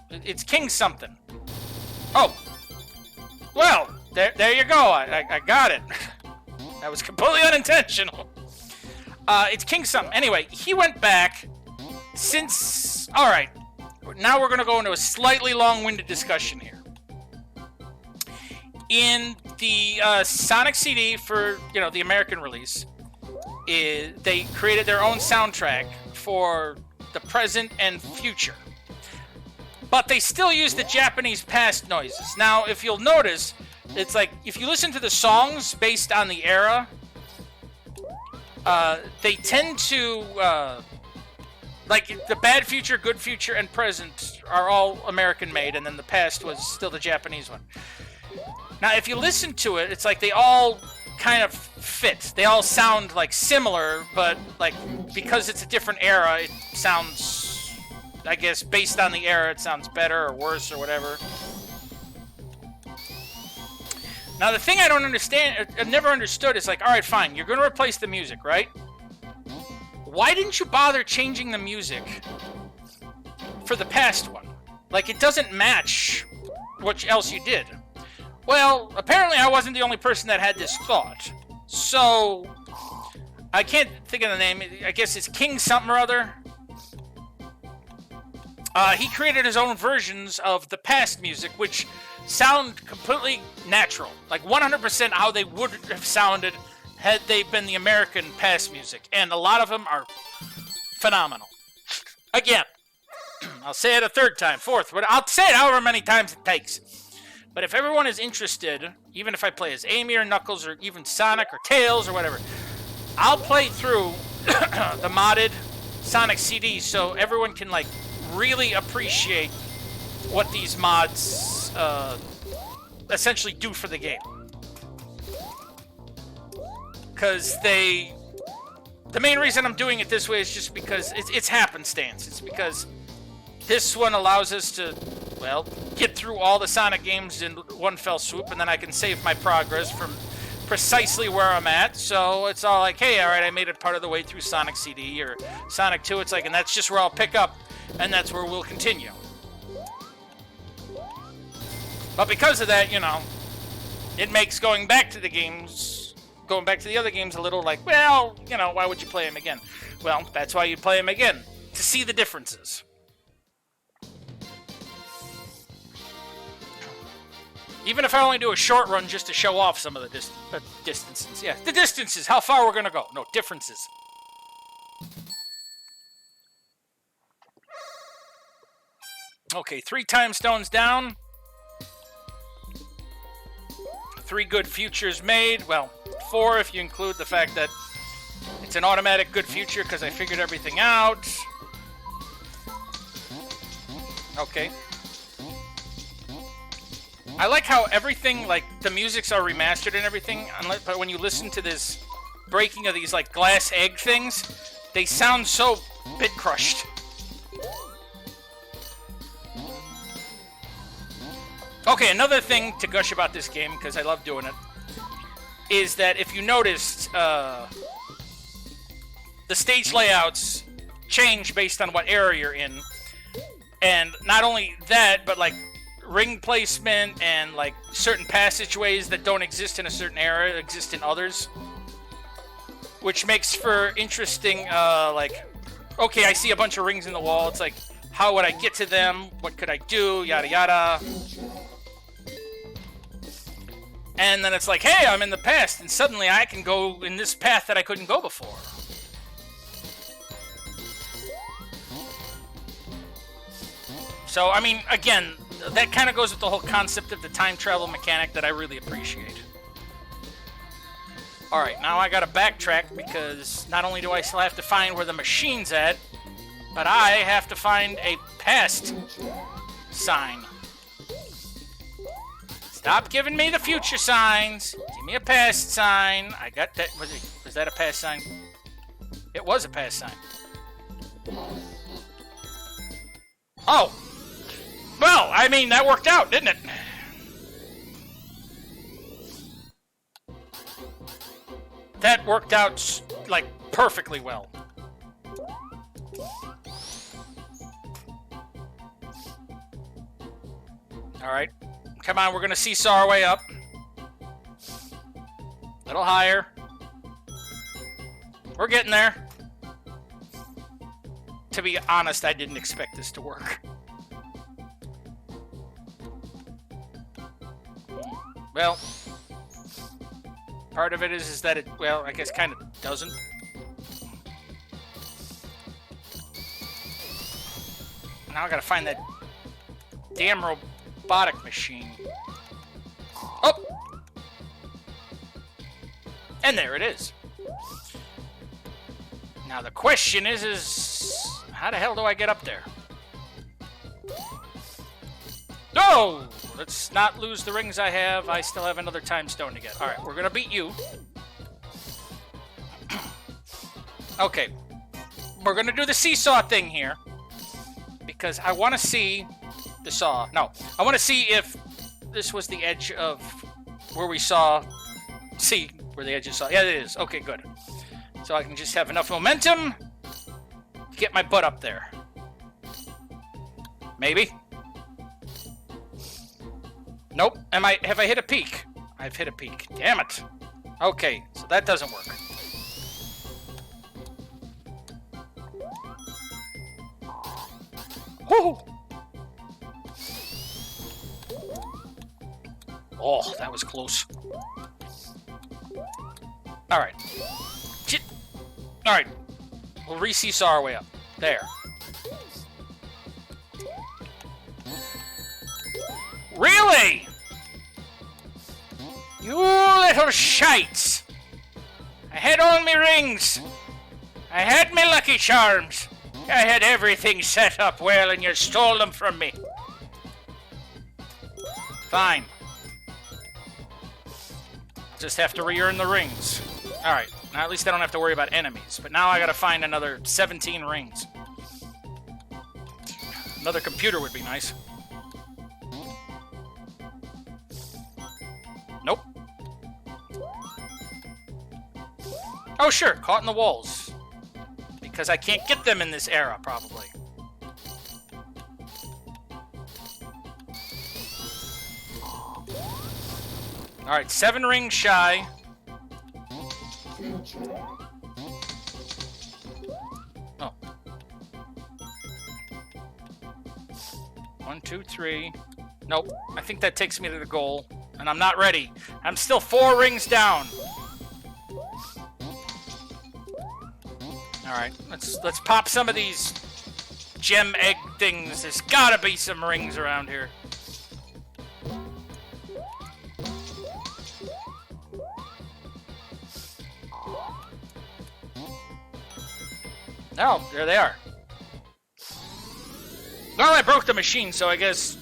It's King something. Oh. Well, there you go. I got it. That was completely unintentional. It's King something. Anyway, he went back since... Alright. Now we're going to go into a slightly long-winded discussion here. In the Sonic CD for, the American release, they created their own soundtrack for the present and future. But they still use the Japanese past noises. Now, if you'll notice, it's like, if you listen to the songs based on the era, they tend to, like, the bad future, good future, and present are all American-made, and then the past was still the Japanese one. Now, if you listen to it, it's like they all kind of fit. They all sound, like, similar, but, like, because it's a different era, it sounds, I guess, based on the era, it sounds better or worse or whatever. Now, the thing I don't understand, I've never understood, is like, all right, fine, you're going to replace the music, right? Why didn't you bother changing the music for the past one? Like, it doesn't match what else you did. Well, apparently I wasn't the only person that had this thought. So, I can't think of the name. I guess it's King something or other. He created his own versions of the past music, which sound completely natural. Like 100% how they would have sounded had they been the American past music. And a lot of them are phenomenal. Again, I'll say it a third time, fourth, but I'll say it however many times it takes. But if everyone is interested, even if I play as Amy or Knuckles or even Sonic or Tails or whatever, I'll play through the modded Sonic CD so everyone can like really appreciate what these mods essentially do for the game. Because the main reason I'm doing it this way is just because it's happenstance. It's because this one allows us to, well, get through all the Sonic games in one fell swoop, and then I can save my progress from precisely where I'm at. So it's all like, hey, all right, I made it part of the way through Sonic CD or Sonic 2. It's like, and that's just where I'll pick up, and that's where we'll continue. But because of that, you know, it makes going back to the other games a little like, well, you know, why would you play them again? Well, that's why you play them again, to see the differences. Even if I only do a short run just to show off some of the distances. Yeah, the distances, how far we're going to go. No, differences. Okay, 3 time stones down. 3 good futures made. Well, 4 if you include the fact that it's an automatic good future because I figured everything out. Okay. I like how everything, like, the musics are remastered and everything, but when you listen to this breaking of these, like, glass egg things, they sound so bit-crushed. Okay, another thing to gush about this game, because I love doing it, is that if you noticed, the stage layouts change based on what area you're in. And not only that, but, like, ring placement and, like, certain passageways that don't exist in a certain area exist in others. Which makes for interesting, like, okay, I see a bunch of rings in the wall. It's like, how would I get to them? What could I do? Yada, yada. And then it's like, hey, I'm in the past, and suddenly I can go in this path that I couldn't go before. So, I mean, again, that kind of goes with the whole concept of the time travel mechanic that I really appreciate. Alright, now I gotta backtrack because not only do I still have to find where the machine's at, but I have to find a past sign. Stop giving me the future signs. Give me a past sign. I got that. Was that a past sign? It was a past sign. Oh. Well, I mean, that worked out, didn't it? That worked out, like, perfectly well. Alright. Come on, we're gonna seesaw our way up. A little higher. We're getting there. To be honest, I didn't expect this to work. Well, part of it is that it, well, I guess kind of doesn't. Now I gotta find that damn robotic machine. Oh! And there it is. Now the question is how the hell do I get up there? No! Let's not lose the rings I have. I still have another time stone to get. Alright, we're gonna beat you. Okay. We're gonna do the seesaw thing here. Because I want to see the saw. No, I want to see if this was the edge of where we saw... See, where the edges saw... Yeah, it is. Okay, good. So I can just have enough momentum to get my butt up there. Maybe. Nope. Have I hit a peak? I've hit a peak. Damn it. Okay, so that doesn't work. Woo! Oh, that was close. Alright. Alright. We'll re-seesaw our way up. There. Really? You little shites! I had all me rings. I had me lucky charms. I had everything set up well and you stole them from me. Fine. Just have to re-earn the rings. Alright, now at least I don't have to worry about enemies. But now I gotta find another 17 rings. Another computer would be nice. Nope. Oh sure, caught in the walls. Because I can't get them in this era, probably. Alright, 7 rings shy. Oh. 1, 2, 3. Nope. I think that takes me to the goal. And I'm not ready. I'm still 4 rings down. Alright, let's pop some of these gem egg things. There's gotta be some rings around here. Oh, there they are. Well, I broke the machine, so I guess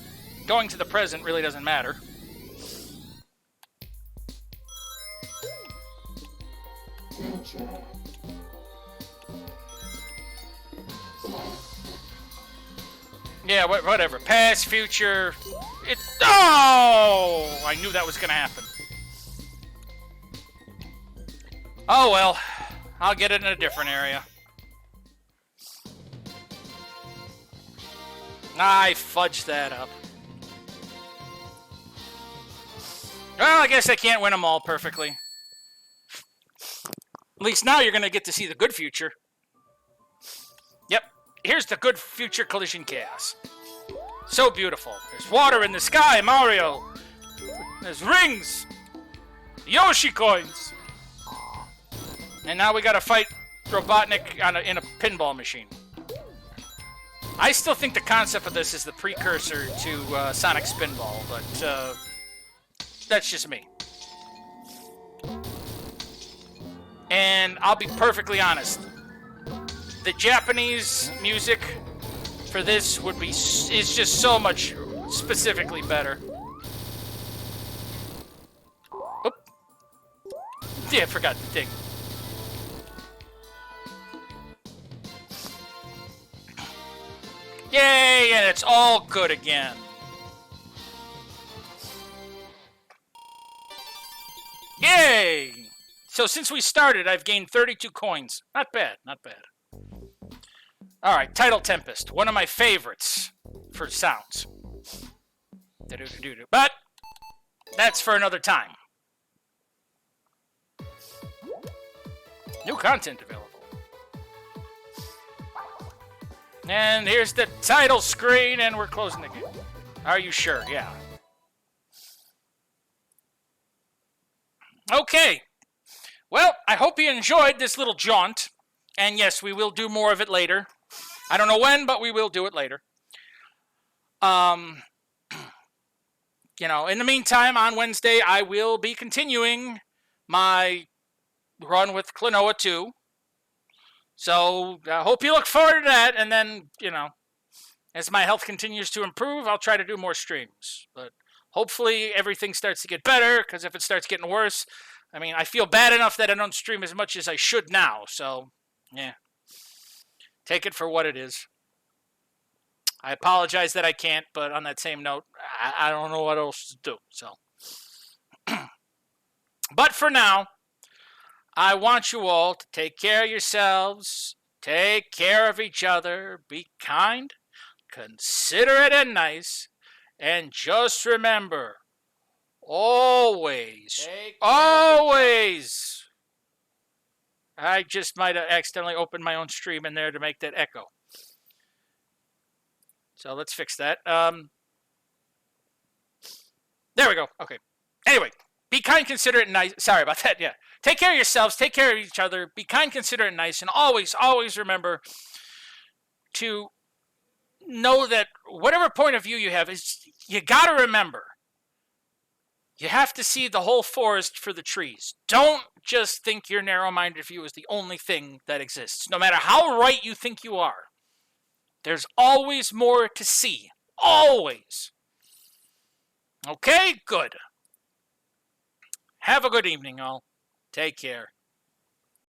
going to the present really doesn't matter. Yeah, whatever. Past, future... Oh! I knew that was gonna happen. Oh, well. I'll get it in a different area. I fudged that up. Well, I guess I can't win them all perfectly. At least now you're going to get to see the good future. Yep, here's the good future collision chaos. So beautiful. There's water in the sky, Mario. There's rings. Yoshi coins. And now we got to fight Robotnik in a pinball machine. I still think the concept of this is the precursor to Sonic Spinball, but that's just me. And I'll be perfectly honest. The Japanese music for this is just so much specifically better. Oop. Yeah, I forgot to dig. Yay, and it's all good again. Yay! So since we started, I've gained 32 coins. Not bad, not bad. Alright, Tidal Tempest. One of my favorites for sounds. But that's for another time. New content available. And here's the title screen, and we're closing the game. Are you sure? Yeah. Okay. Well, I hope you enjoyed this little jaunt. And yes, we will do more of it later. I don't know when, but we will do it later. You know, in the meantime, on Wednesday, I will be continuing my run with Klonoa 2. So, I hope you look forward to that, and then, you know, as my health continues to improve, I'll try to do more streams. But hopefully everything starts to get better, because if it starts getting worse, I mean, I feel bad enough that I don't stream as much as I should now, so, yeah. Take it for what it is. I apologize that I can't, but on that same note, I don't know what else to do, so. But for now, I want you all to take care of yourselves, take care of each other, be kind, considerate, and nice, and just remember, always, always. I just might have accidentally opened my own stream in there to make that echo. So let's fix that. There we go. Okay. Anyway, be kind, considerate, and nice. Sorry about that. Yeah. Take care of yourselves. Take care of each other. Be kind, considerate, and nice. And always, always remember to know that whatever point of view you have, is you got to remember, you have to see the whole forest for the trees. Don't just think your narrow-minded view is the only thing that exists. No matter how right you think you are, there's always more to see. Always. Okay? Good. Have a good evening, all. Take care.